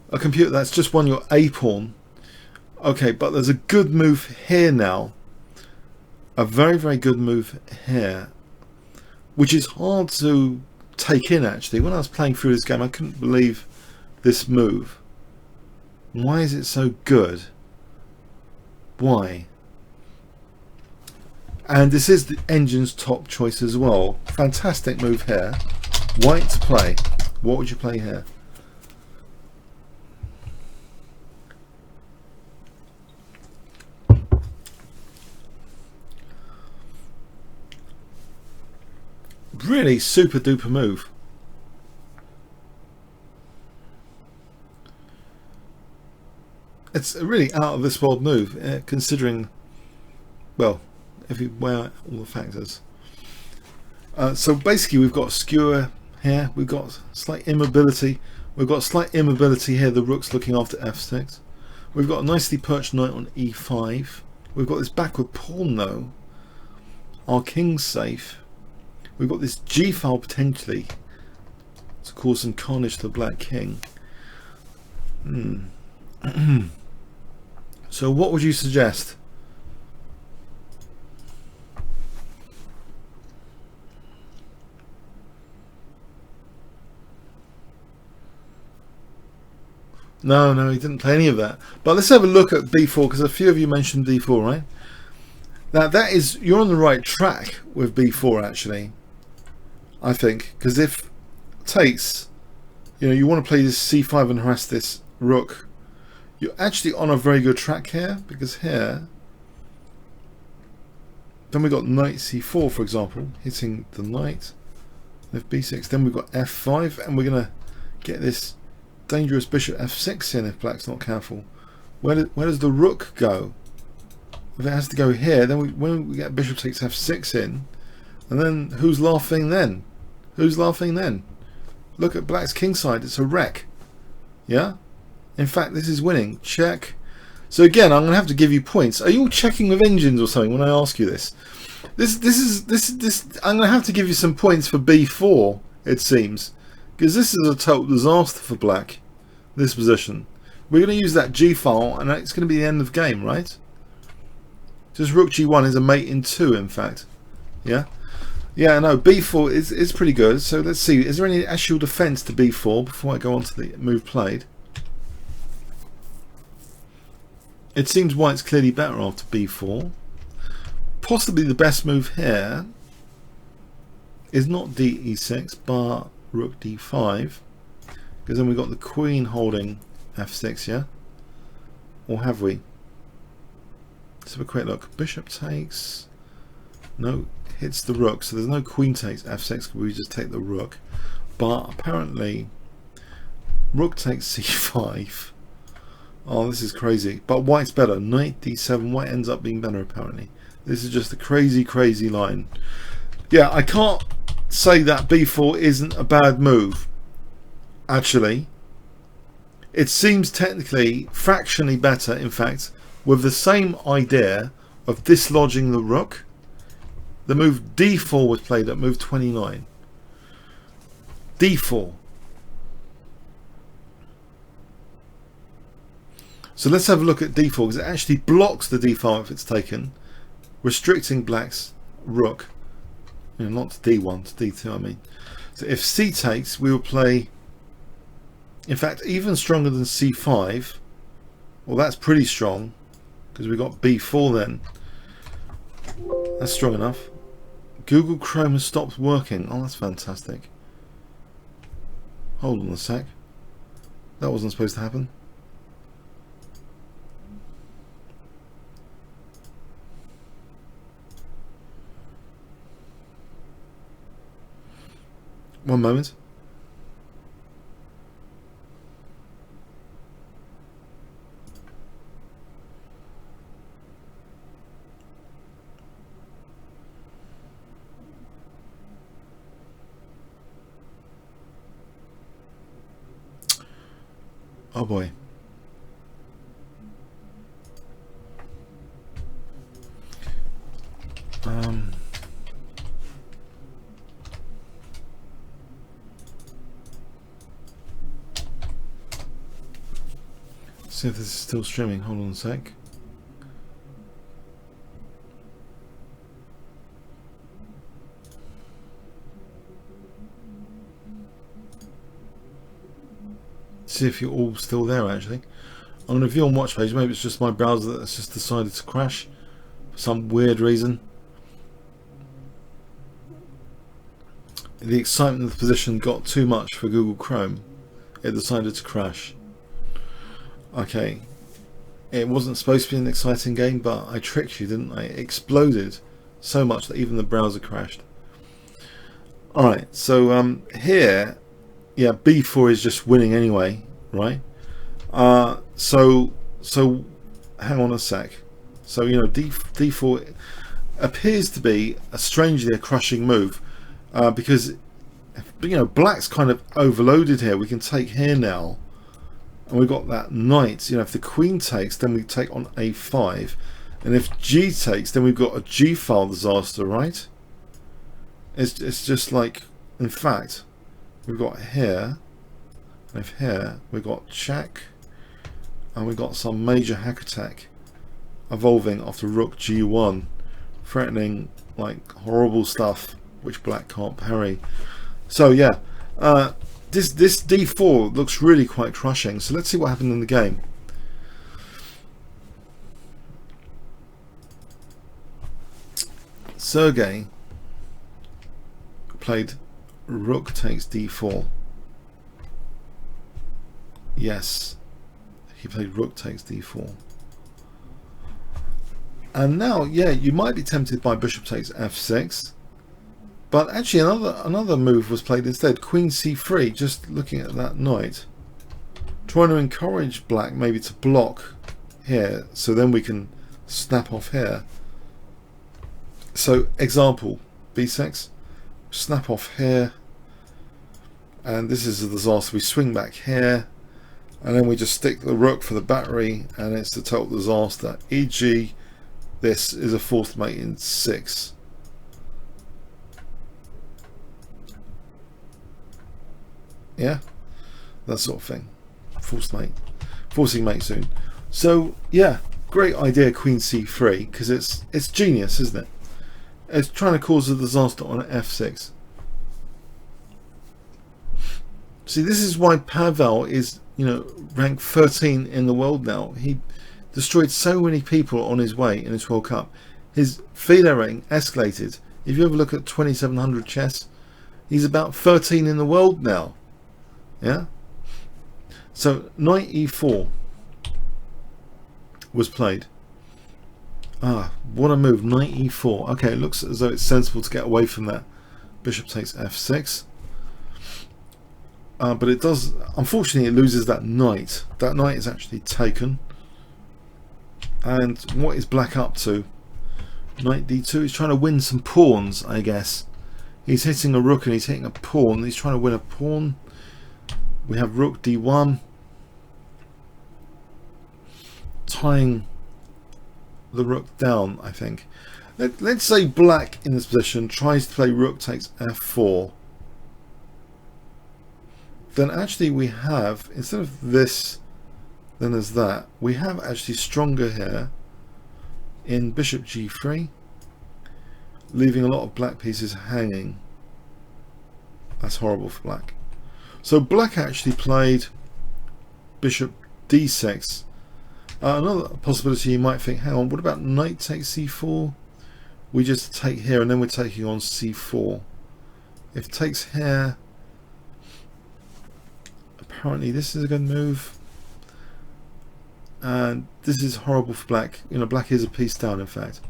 A computer that's just won your A pawn. Okay, but there's a good move here now. A very, very good move here. Which is hard to take in actually. When I was playing through this game, I couldn't believe this move. Why is it so good? Why? And this is the engine's top choice as well. Fantastic move here. White to play. What would you play here? Really super duper move. It's a really out of this world move, considering, well, if you weigh out all the factors. So basically we've got skewer here, we've got slight immobility, here, the rook's looking after f6. We've got a nicely perched knight on e5. We've got this backward pawn though. Our king's safe. We've got this g file potentially to cause some carnage to the black king. So what would you suggest? No, he didn't play any of that. But let's have a look at b4, because a few of you mentioned d4, right? Now that is, you're on the right track with b4 actually, I think, because if takes, you want to play this c5 and harass this rook. You're actually on a very good track here, because here, then we got knight c4 for example, hitting the knight. If b6, then we've got f5, and we're gonna get this dangerous bishop f6 in if black's not careful. Where does the rook go? If it has to go here, then when we get bishop takes f6 in, and then who's laughing then? Who's laughing then? Look at black's king side, it's a wreck. Yeah? In fact, this is winning. Check. So again, I'm going to have to give you points. Are you all checking with engines or something when I ask you this? This I'm going to have to give you some points for b4, it seems, because this is a total disaster for black. This position. We're going to use that g file, and it's going to be the end of game, right? Just rook g1 is a mate in 2, in fact. Yeah. Yeah, no, b4 is pretty good. So let's see. Is there any actual defense to b4 before I go on to the move played? It seems white's clearly better after b4. Possibly the best move here is not d6, but rook d5, because then we've got the queen holding f6, yeah? Or have we? Let's have a quick look. Bishop takes. No, hits the rook, so there's no queen takes f6, we just take the rook. But apparently rook takes c5. Oh, this is crazy. But white's better. Knight d7. White ends up being better apparently. This is just a crazy line. Yeah, I can't say that b4 isn't a bad move. Actually, it seems technically fractionally better, in fact, with the same idea of dislodging the rook. The move d4 was played at move 29. d4. So let's have a look at d4, because it actually blocks the d5 if it's taken, restricting black's rook. Not to d1, to d2 I mean. So if c takes, we will play, in fact, even stronger than c5. Well, that's pretty strong, because we got b4 then. That's strong enough. Google Chrome has stopped working. Oh, that's fantastic. Hold on a sec. That wasn't supposed to happen. One moment. Oh boy. See if this is still streaming. Hold on a sec. See if you're all still there actually. I'm going to view on watch page. Maybe it's just my browser that's just decided to crash for some weird reason. The excitement of the position got too much for Google Chrome. It decided to crash. Okay, it wasn't supposed to be an exciting game, but I tricked you, didn't I? It exploded so much that even the browser crashed. Alright, so here, yeah, B4 is just winning anyway, right? So hang on a sec. So, you know, D4 appears to be strangely a crushing move, because, you know, black's kind of overloaded here. We can take here now, and we've got that knight. You know, if the queen takes, then we take on A5, and if G takes, then we've got a G file disaster, right? It's just like, in fact, we've got here, and if here we've got check, and we've got some major hack attack evolving after rook G1, threatening like horrible stuff which black can't parry. So yeah, this D4 looks really quite crushing. So let's see what happened in the game. Sergey played rook takes D4. Yes, he played rook takes D4. And now, yeah, you might be tempted by bishop takes F6, but actually another move was played instead. Queen C3, just looking at that knight, trying to encourage black maybe to block here, so then we can snap off here. So example, B6, snap off here, and this is a disaster. We swing back here, and then we just stick the rook for the battery, and it's a total disaster. E.g., this is a forced mate in 6. Yeah, that sort of thing. Forced mate, forcing mate soon. So yeah, great idea, Queen C3, because it's genius, isn't it? It's trying to cause a disaster on F6. See, this is why Pavel is, you know, ranked 13 in the world now. He destroyed so many people on his way in this World Cup. His FIDE rating escalated. If you ever look at 2700 chess, he's about 13 in the world now. Yeah. So knight E4 was played. Ah, what a move, knight E4. Okay, it looks as though it's sensible to get away from that. Bishop takes F6. But it does, unfortunately, it loses that knight. That knight is actually taken. And what is black up to? Knight D2. He's trying to win some pawns, I guess. He's hitting a rook and he's hitting a pawn. He's trying to win a pawn. We have rook D1. Tying the rook down, I think. Let's say black in this position tries to play rook takes F4. Then actually we have, instead of this, then there's that. We have actually stronger here in bishop G3, leaving a lot of black pieces hanging. That's horrible for black. So black actually played bishop D6. Another possibility, you might think, hang on, what about knight takes C4? We just take here and then we're taking on C4. If takes here, apparently this is a good move. And this is horrible for black. You know, black is a piece down, in fact.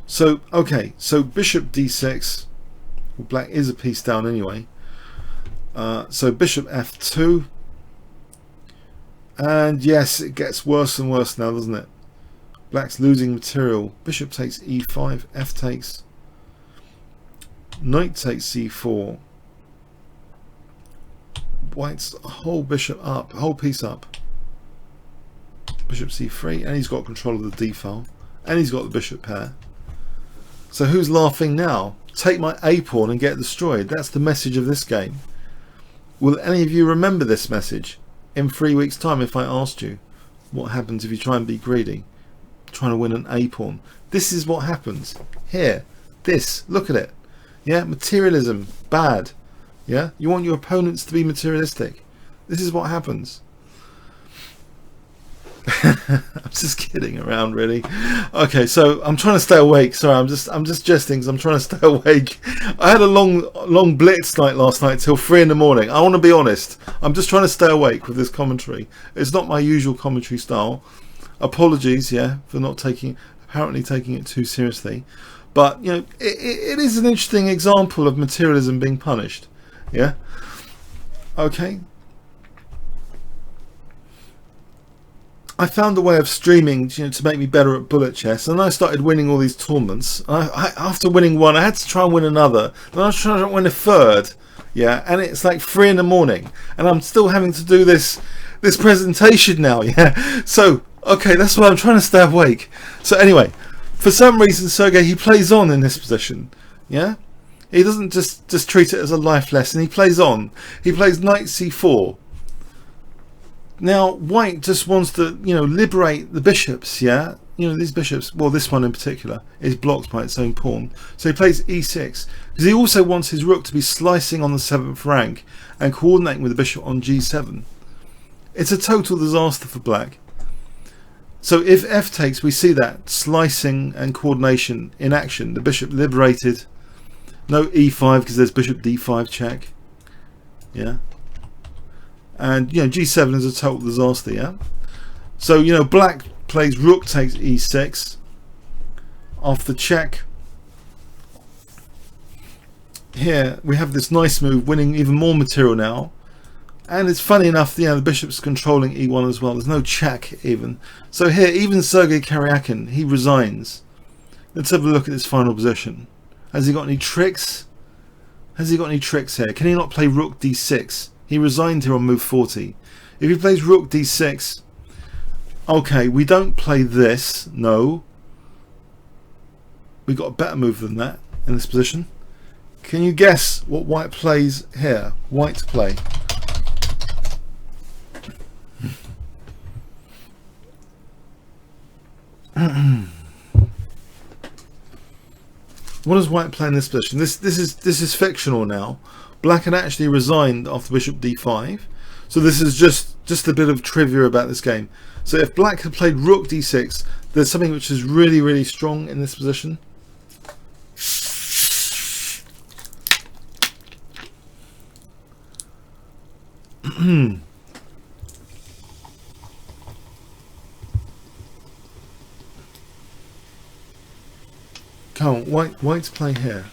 So, okay, so bishop D6. Well, black is a piece down anyway. So bishop F2. And yes, it gets worse and worse now, doesn't it? Black's losing material. Bishop takes E5. F takes. Knight takes C4. White's a whole bishop up, a whole piece up. Bishop C3, and he's got control of the D file, and he's got the bishop pair. So who's laughing now? Take my A pawn and get destroyed. That's the message of this game. Will any of you remember this message in 3 weeks' time if I asked you what happens if you try and be greedy, trying to win an A pawn? This is what happens here. This, look at it. Yeah, materialism, bad. Yeah, you want your opponents to be materialistic. This is what happens. I'm just kidding around, really. Okay, so I'm trying to stay awake. Sorry, I'm just jesting. 'Cause I'm trying to stay awake. I had a long blitz night last night till 3 in the morning. I want to be honest. I'm just trying to stay awake with this commentary. It's not my usual commentary style. Apologies, yeah, for not apparently taking it too seriously. But you know, it is an interesting example of materialism being punished. Yeah. Okay. I found a way of streaming, you know, to make me better at bullet chess, and I started winning all these tournaments. After winning one, I had to try and win another. Then I was trying to win a third, yeah. And it's like 3 in the morning, and I'm still having to do this presentation now, yeah. So okay, that's why I'm trying to stay awake. So anyway, for some reason, Sergey, he plays on in this position, yeah. He doesn't just treat it as a life lesson. He plays on. He plays knight c4. Now, white just wants to, you know, liberate the bishops, yeah? You know, these bishops, well, this one in particular, is blocked by its own pawn. So he plays e6, because he also wants his rook to be slicing on the 7th rank and coordinating with the bishop on g7. It's a total disaster for black. So if f takes, we see that slicing and coordination in action. The bishop liberated. No e5, because there's bishop d5 check. Yeah. And you know, g7 is a total disaster, yeah. So you know, black plays rook takes e6 after check. Here we have this nice move, winning even more material now. And it's funny enough, you know, the bishop's controlling e1 as well. There's no check even. So here, even Sergey Karjakin, he resigns. Let's have a look at his final position. Has he got any tricks? Has he got any tricks here? Can he not play rook d6? He resigned here on move 40. If he plays rook d6, okay, we don't play this, no. We got a better move than that in this position. Can you guess what white plays here? White play. What does white play in this position? This is fictional now. Black had actually resigned after bishop d5, so this is just a bit of trivia about this game. So if black had played rook d6, there's something which is really strong in this position. Come on, white's play here.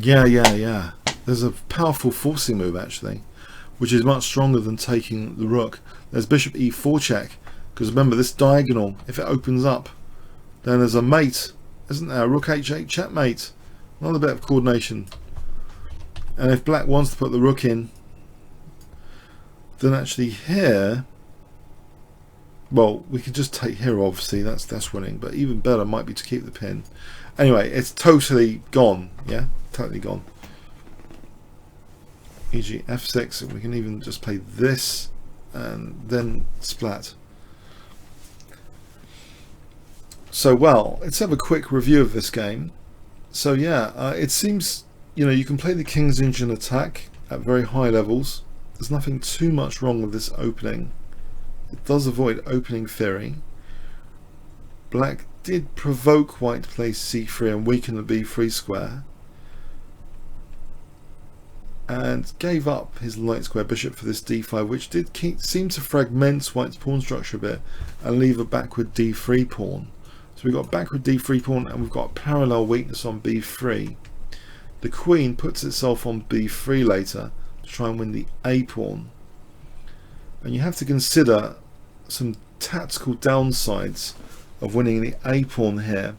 Yeah. There's a powerful forcing move actually, which is much stronger than taking the rook. There's bishop e4 check, because remember this diagonal, if it opens up, then there's a mate, isn't there? Rook h8 checkmate. Another bit of coordination. And if black wants to put the rook in, then actually here, well, we could just take here, obviously, that's winning, but even better might be to keep the pin. Anyway, it's totally gone, yeah? Totally gone. E.g. f6, and we can even just play this and then splat. So, well, let's have a quick review of this game. So yeah, it seems, you know, you can play the King's Engine attack at very high levels. There's nothing too much wrong with this opening. It does avoid opening theory. Black did provoke white to play c3 and weaken the b3 square, and gave up his light square bishop for this d5, which did seem to fragment white's pawn structure a bit and leave a backward d3 pawn. So we've got backward d3 pawn, and we've got parallel weakness on b3. The queen puts itself on b3 later to try and win the a pawn, and you have to consider some tactical downsides of winning the a pawn here.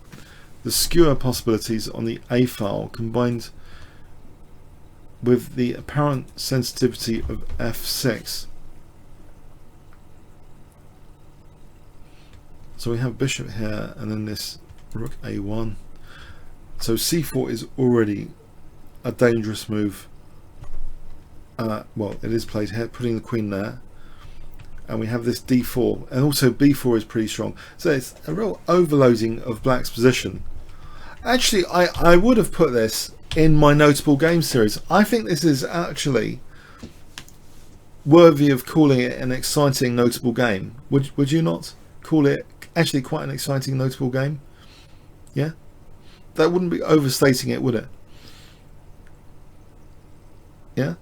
The skewer possibilities on the a file combined with the apparent sensitivity of f6. So we have bishop here and then this rook a1. So c4 is already a dangerous move. Well, it is played here, putting the queen there. And we have this d4, and also b4 is pretty strong. So it's a real overloading of black's position. Actually, I would have put this in my notable game series. I think this is actually worthy of calling it an exciting notable game. Would you not call it actually quite an exciting notable game? Yeah, that wouldn't be overstating it, would it? Yeah.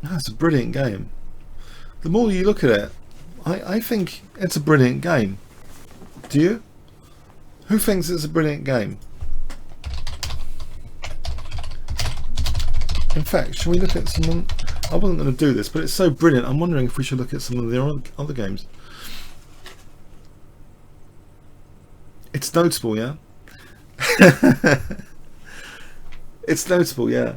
That's a brilliant game. The more you look at it, I think it's a brilliant game. Do you? Who thinks it's a brilliant game? In fact, shall we look at some? I wasn't going to do this, but it's so brilliant. I'm wondering if we should look at some of the other games. It's notable, yeah. It's notable, yeah.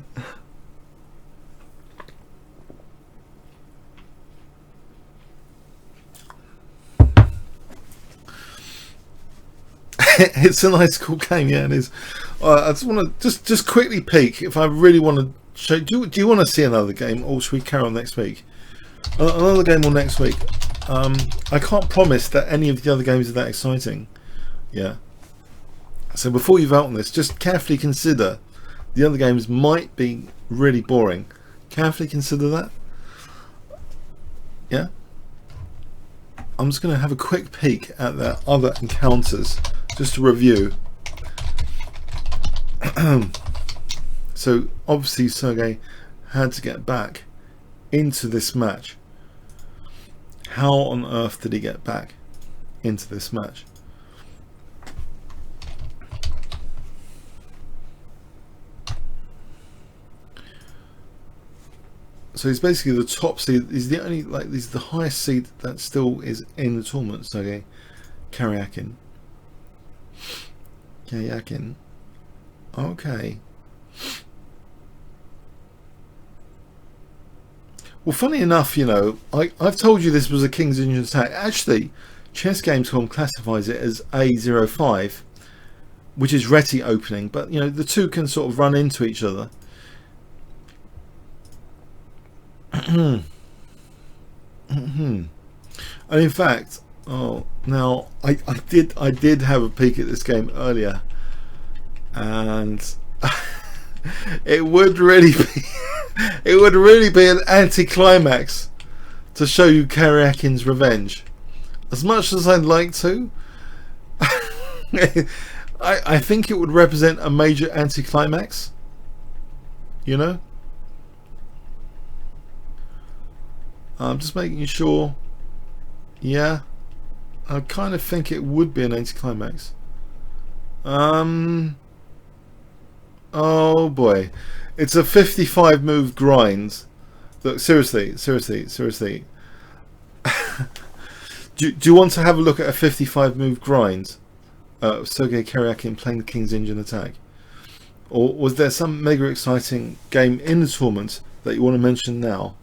It's a nice, cool game, yeah. It is. I just want to just quickly peek. If I really want to show, do you want to see another game, or should we carry on next week? Another game or next week? I can't promise that any of the other games are that exciting. Yeah. So before you vote on this, just carefully consider the other games might be really boring. Carefully consider that. Yeah. I'm just going to have a quick peek at the other encounters just to review. So obviously Sergey had to get back into this match. How on earth did he get back into this match? So he's basically the top seed. He's the only, he's the highest seed that still is in the tournament. Sergey Karjakin. Okay. Well, funny enough, you know, I've told you this was a King's Engine attack. Actually, ChessGames.com classifies it as A05, which is Reti opening. But, you know, the two can sort of run into each other. And in fact, now I did have a peek at this game earlier, and it would really be an anticlimax to show you Karjakin's revenge. As much as I'd like to, I think it would represent a major anticlimax. You know. I'm just making sure. Yeah, I kind of think it would be an anticlimax. Oh boy, it's a 55 move grind. Look, seriously. do you want to have a look at a 55 move grind? Sergey Karjakin playing the King's Engine attack, or was there some mega exciting game in the tournament that you want to mention now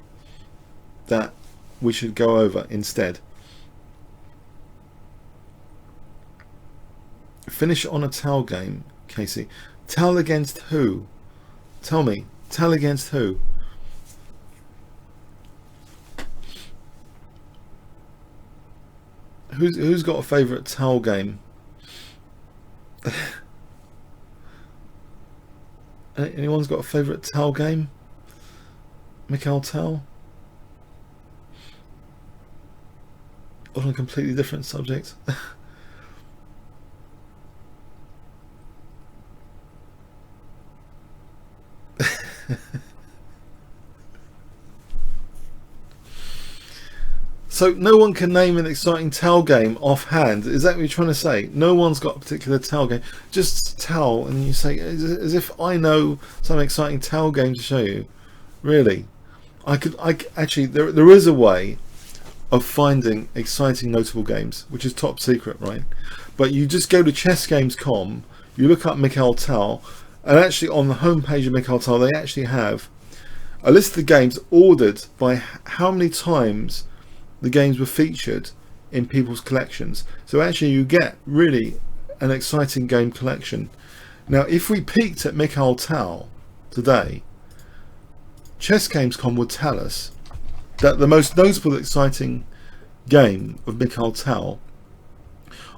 that we should go over instead? Finish on a towel game, Casey. Towel against who? Tell me. Towel against who? Who's got a favourite towel game? Anyone's got a favourite towel game? Mikhail Tal? On a completely different subject. So no one can name an exciting towel game offhand. Is that what you're trying to say? No one's got a particular towel game. Just towel, and you say as if I know some exciting towel game to show you. Really, I actually there is a way of finding exciting notable games, which is top secret, right? But you just go to chessgames.com, you look up Mikhail Tal, and actually on the homepage of Mikhail Tal they actually have a list of games ordered by how many times the games were featured in people's collections. So actually you get really an exciting game collection. Now if we peeked at Mikhail Tal today, chessgames.com would tell us that the most notable exciting game of Mikhail Tal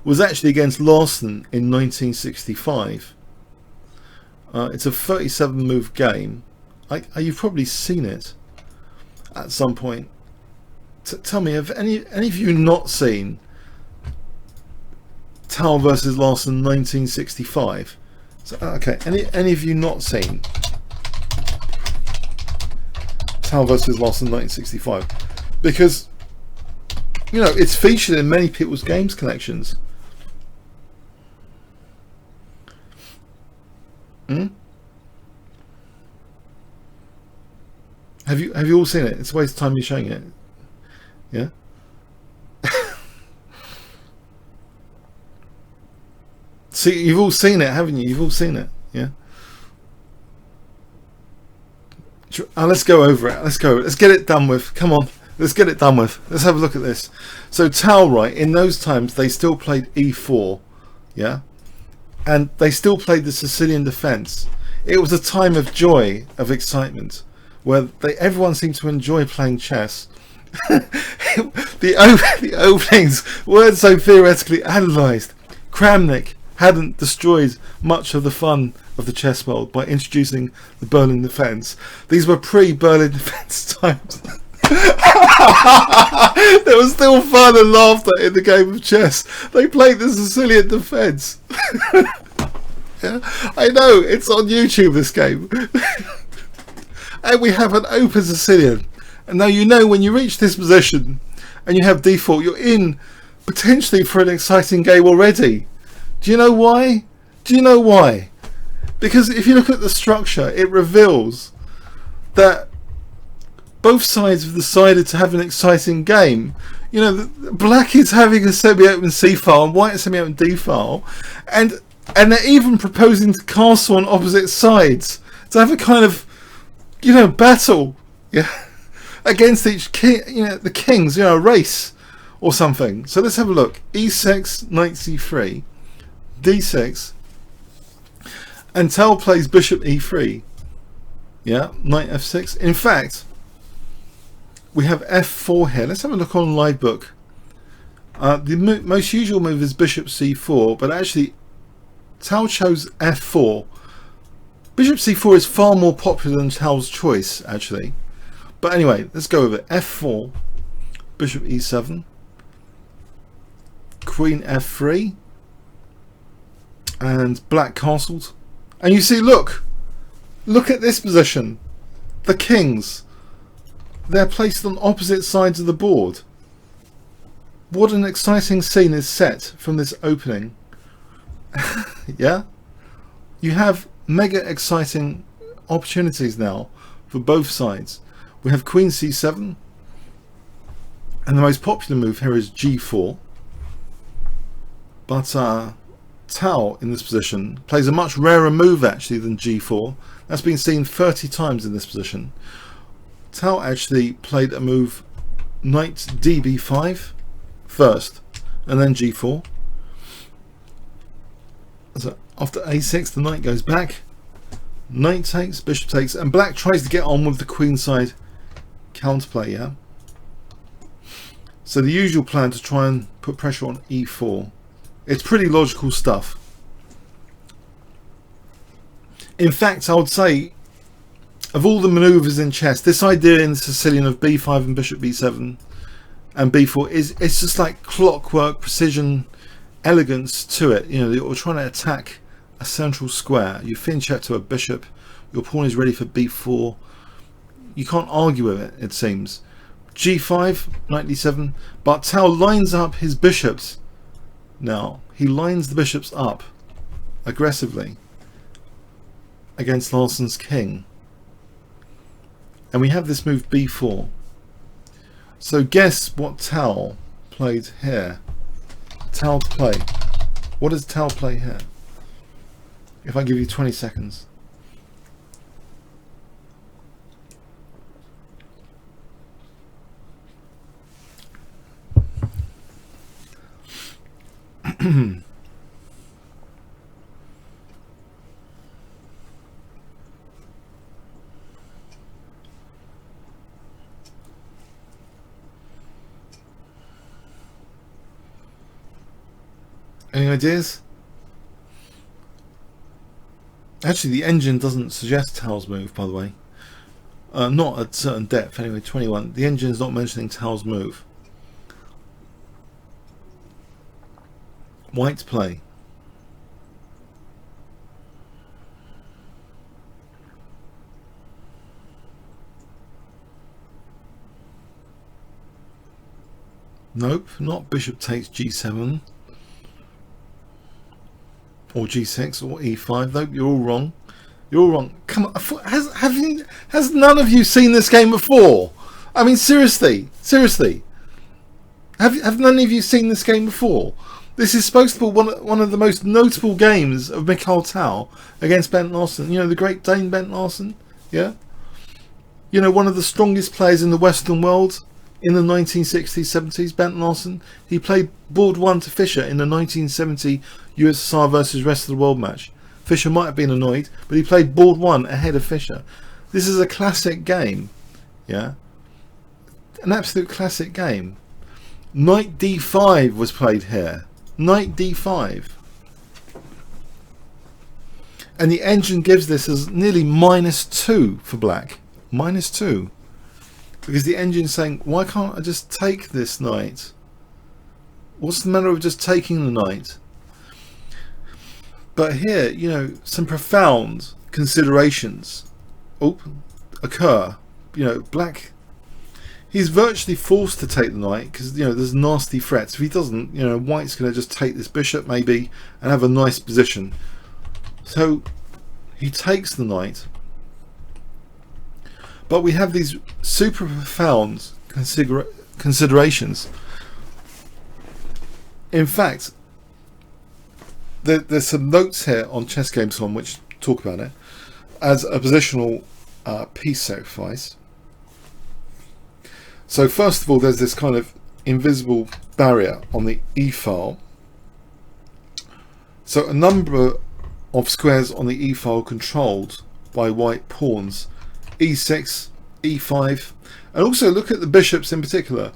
was actually against Larsen in 1965. It's a 37 move game. You've probably seen it at some point. Tell me, have any of you not seen Tal versus Larsen 1965? So, okay, any of you not seen Tal versus Larsen 1965? Because, you know, it's featured in many people's games collections. Have you all seen it? It's a waste of time me showing it. Yeah. See, you've all seen it, haven't you? You've all seen it. Yeah. Let's go over it. Let's go. Let's get it done with. Come on. Let's get it done with. Let's have a look at this. So Tal, right, in those times they still played e4, yeah, and they still played the Sicilian defence. It was a time of joy, of excitement, where everyone seemed to enjoy playing chess. the openings weren't so theoretically analysed. Kramnik hadn't destroyed much of the fun of the chess world by introducing the Berlin defence. These were pre-Berlin defence times. There was still fun and laughter in the game of chess. They played the Sicilian defence. Yeah, I know, it's on YouTube, this game. And we have an open Sicilian. And now you know when you reach this position and you have d4, you're in potentially for an exciting game already. Do you know why? Do you know why? Because if you look at the structure, it reveals that both sides have decided to have an exciting game. You know, black is having a semi-open C file and white a semi-open D file, and they're even proposing to castle on opposite sides to have a kind of, you know, battle, yeah, against each king, you know, the kings, you know, a race or something. So let's have a look. E6, knight c3, d6, and Tal plays bishop e3. Yeah, knight f6. In fact, we have f4 here. Let's have a look on Livebook. The most usual move is bishop c4, but actually Tal chose f4. Bishop c4 is far more popular than Tal's choice, actually. But anyway, let's go with it. f4, bishop e7, queen f3, and black castled. And you see, look at this position. The kings, they're placed on opposite sides of the board. What an exciting scene is set from this opening. Yeah? You have mega exciting opportunities now for both sides. We have queen c7, and the most popular move here is g4. But Tal in this position plays a much rarer move actually than g4. That's been seen 30 times in this position. Tal actually played a move knight db5 first, and then g4. So after a6, the knight goes back, knight takes, bishop takes, and black tries to get on with the queenside counterplay. Yeah. So the usual plan to try and put pressure on e4. It's pretty logical stuff. In fact, I would say, of all the manoeuvres in chess, this idea in the Sicilian of b5 and bishop b7 and b4 it's just like clockwork precision, elegance to it. You know, you're trying to attack a central square. You fin check to a bishop. Your pawn is ready for b4. You can't argue with it, it seems. g5, knight d7, but Tal lines up his bishops. Now he lines the bishops up aggressively against Larsen's king, and we have this move b4. So guess what Tal played here. Tal play. What does Tal play here? If I give you 20 seconds. Any ideas? Actually, the engine doesn't suggest Tal's move, by the way. Not at certain depth, anyway, 21. The engine is not mentioning Tal's move. White's play. Nope, not bishop takes g7 or g6 or e5. Nope, you're all wrong. You're all wrong. Come on, has none of you seen this game before? I mean, seriously, have none of you seen this game before? This is supposed to be one of the most notable games of Mikhail Tal against Bent Larsen. You know, the great Dane Bent Larsen. Yeah. You know, one of the strongest players in the Western world. In the 1960s, 70s, Bent Larsen, he played board 1 to Fischer in the 1970 USSR versus rest of the world match. Fischer might have been annoyed, but he played board 1 ahead of Fischer. This is a classic game, yeah? An absolute classic game. Knight d5 was played here. Knight d5. And the engine gives this as nearly -2 for black. -2. Because the engine's saying, why can't I just take this knight? What's the matter with just taking the knight? But here, you know, some profound considerations occur. You know, black, he's virtually forced to take the knight because, you know, there's nasty threats. If he doesn't, you know, white's going to just take this bishop maybe and have a nice position. So he takes the knight. But we have these super profound considerations. In fact, there's some notes here on chessgames.com which talk about it as a positional piece sacrifice. So first of all, there's this kind of invisible barrier on the E file. So a number of squares on the E file controlled by white pawns. E6, E5, and also look at the bishops in particular.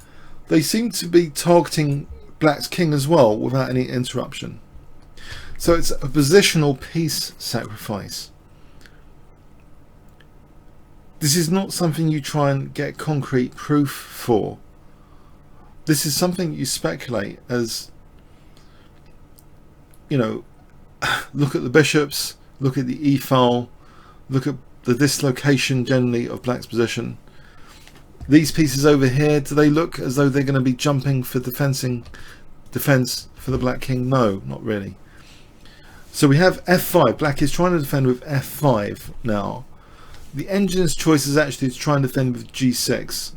They seem to be targeting black's king as well without any interruption. So it's a positional piece sacrifice. This is not something you try and get concrete proof for. This is something you speculate as, you know, look at the bishops, look at the E file, look at the dislocation generally of black's position. These pieces over here, do they look as though they're going to be jumping for defense for the black king? No, not really. So we have f5. Black is trying to defend with f5 now. The engine's choice is actually to try and defend with g6.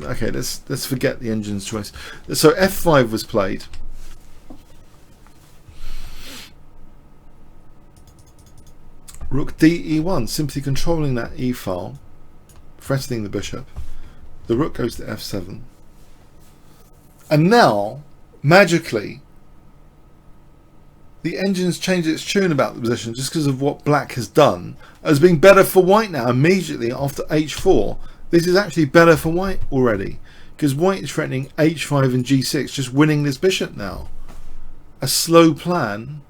Okay, let's forget the engine's choice. So f5 was played. Rook d e1, simply controlling that e file, threatening the bishop. The rook goes to f7. And now, magically, the engine's changed its tune about the position just because of what black has done. As being better for white now, immediately after h4. This is actually better for white already, because white is threatening h5 and g6, just winning this bishop now. A slow plan,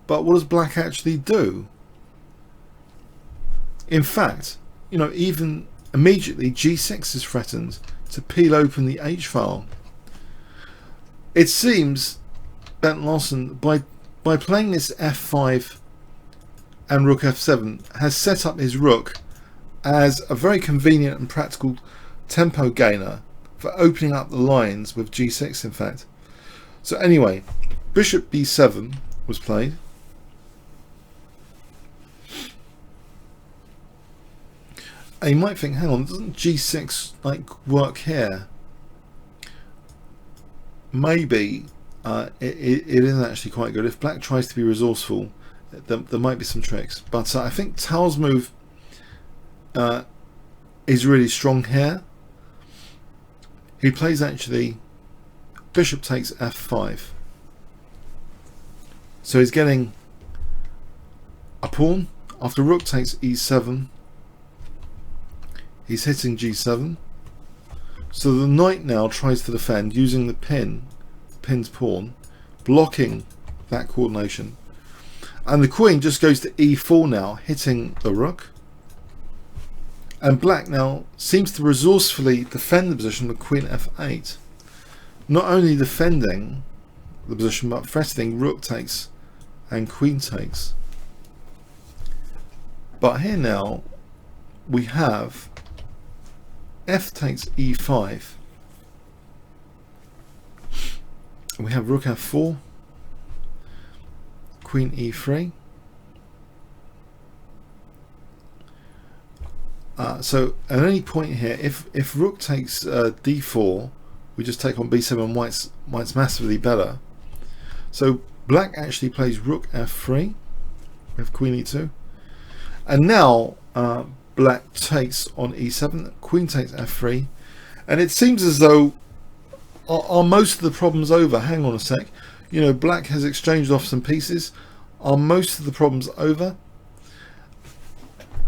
but what does black actually do? In fact, you know, even immediately g6 is threatened to peel open the h file. It seems Bent Larsen, by playing this f5 and rook f7, has set up his rook as a very convenient and practical tempo gainer for opening up the lines with g6, in fact. So anyway, bishop b7 was played. And you might think, hang on, doesn't g6 like work here? Maybe it isn't actually quite good. If black tries to be resourceful, there might be some tricks. But I think Tal's move is really strong here. He plays actually bishop takes f5. So he's getting a pawn. After rook takes e7, he's hitting g7. So the knight now tries to defend using the pin's pawn blocking that coordination. And the queen just goes to e4 now, hitting the rook. And black now seems to resourcefully defend the position with queen f8. Not only defending the position, but threatening rook takes and queen takes. But here now we have f takes e5. And we have rook f4, queen e3. So at any point here, if rook takes d4, we just take on b7. White's massively better. So black actually plays rook f3 with queen e2, and now black takes on e7, queen takes f3, and it seems as though are most of the problems over? Hang on a sec. You know, black has exchanged off some pieces. Are most of the problems over?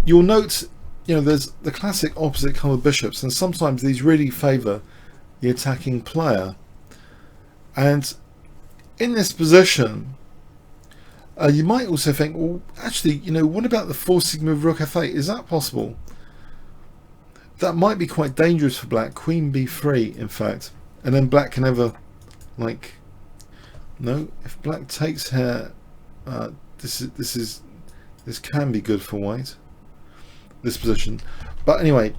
You'll note, you know, there's the classic opposite colour bishops, and sometimes these really favour the attacking player. And in this position, you might also think, well, actually, you know, what about the forcing move rook f8? Is that possible? That might be quite dangerous for black. Queen b3, in fact, and then black can ever, like, no. If black takes here, this can be good for white. This position, but anyway,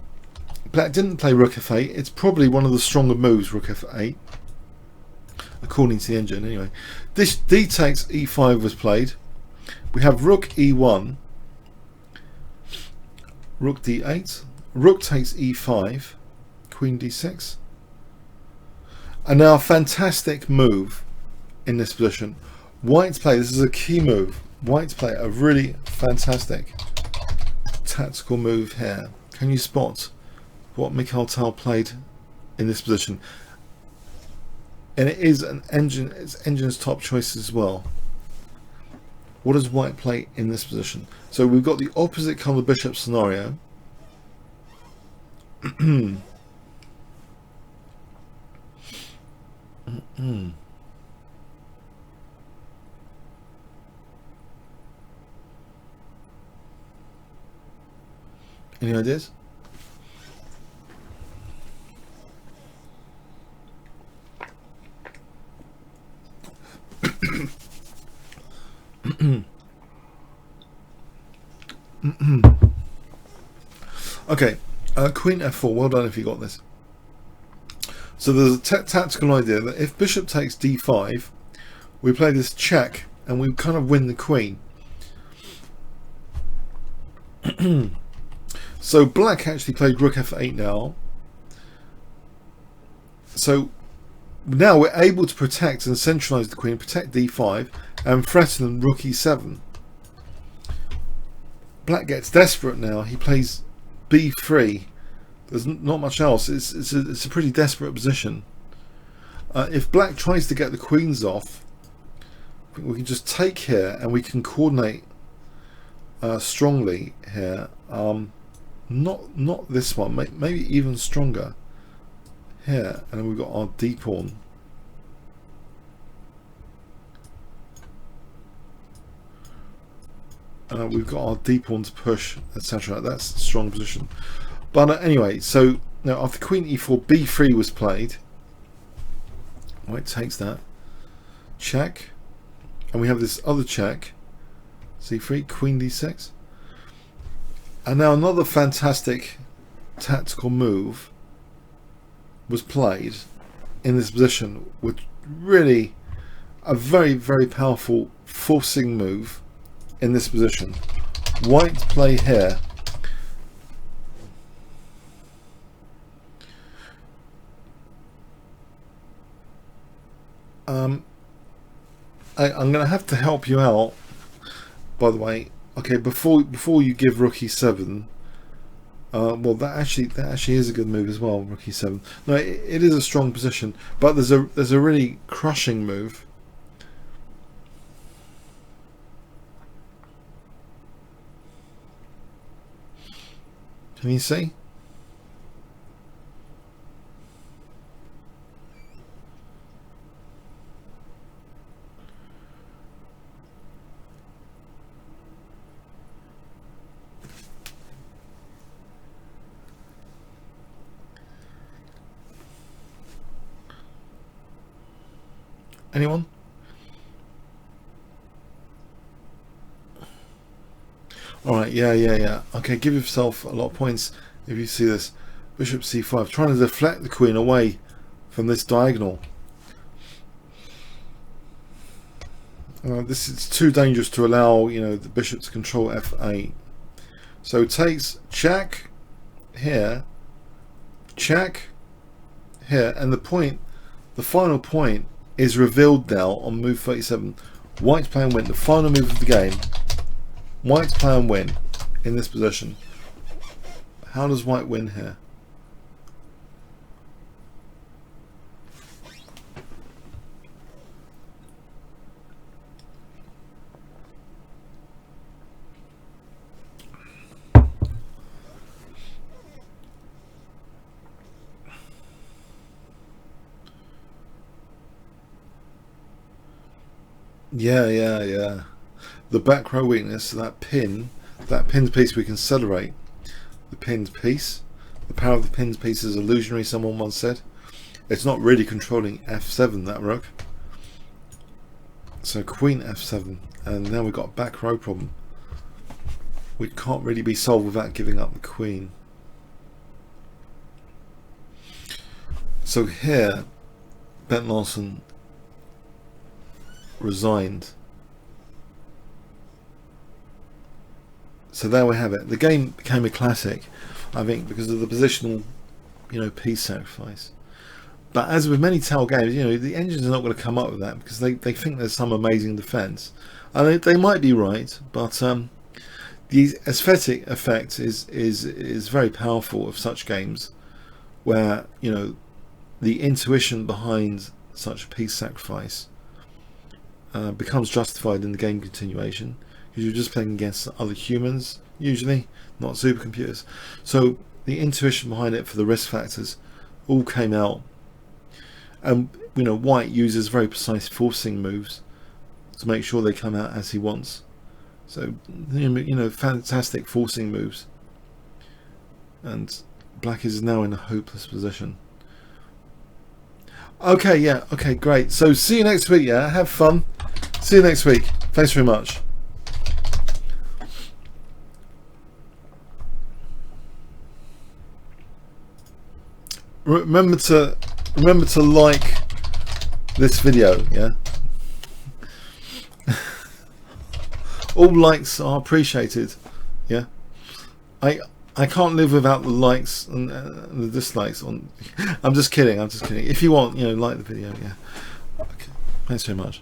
black didn't play rook f8. It's probably one of the stronger moves, rook f8, according to the engine. Anyway, this d takes e5 was played. We have rook e1, rook d8, rook takes e5, queen d6, and now a fantastic move in this position. White's play, this is a key move. White's play a really fantastic tactical move here. Can you spot what Mikhail Tal played in this position? And it is an engine, it's engine's top choice as well. What does white play in this position? So we've got the opposite colour bishop scenario. Any ideas? Okay, queen f4. Well done if you got this. So there's a tactical idea that if bishop takes d5, we play this check and we kind of win the queen. So black actually played rook f8 now. So now we're able to protect and centralize the queen, protect d5, and threaten rook e7. Black gets desperate now. He plays b3. There's not much else. It's a pretty desperate position. If black tries to get the queens off, we can just take here and we can coordinate strongly here. Not this one. Maybe even stronger here, and then we've got our d pawn. We've got our d pawn to push, etc. That's a strong position. But anyway, so now after queen e4, b3 was played. White takes that check, and we have this other check, c3, queen d6, and now another fantastic tactical move was played in this position, with really a very powerful forcing move in this position. White play here. I'm going to have to help you out, by the way. Okay, before you give rook e7. Well, that actually is a good move as well. Rook e7. No, it is a strong position, but there's a really crushing move. Can you see? Anyone? Alright, yeah. Okay, give yourself a lot of points if you see this. Bishop c5, trying to deflect the queen away from this diagonal. This is too dangerous to allow, the bishop to control f8. So it takes check here, check here, and the final point is revealed now on move 37. White's playing win, the final move of the game. White's playing win in this position. How does White win here? Yeah. The back row weakness, that pinned piece we can accelerate. The pinned piece. The power of the pinned piece is illusionary, someone once said. It's not really controlling f7, that rook. So queen f7, and now we've got a back row problem, which can't really be solved without giving up the queen. So here, Bent Larsen resigned. So there we have it. The game became a classic, I think, because of the positional, piece sacrifice. But as with many Tau games, the engines are not going to come up with that because they think there's some amazing defense. And they might be right, but the aesthetic effect is very powerful of such games where, the intuition behind such a piece sacrifice becomes justified in the game continuation, because you're just playing against other humans, usually, not supercomputers. So the intuition behind it for the risk factors all came out. And White uses very precise forcing moves to make sure they come out as he wants. So fantastic forcing moves. And Black is now in a hopeless position. Okay, great. So see you next week, yeah? Have fun. See you next week. Thanks very much. Remember to like this video, yeah? All likes are appreciated, yeah? I can't live without the likes and the dislikes on. I'm just kidding. If you want, like the video, yeah. Okay. Thanks very much.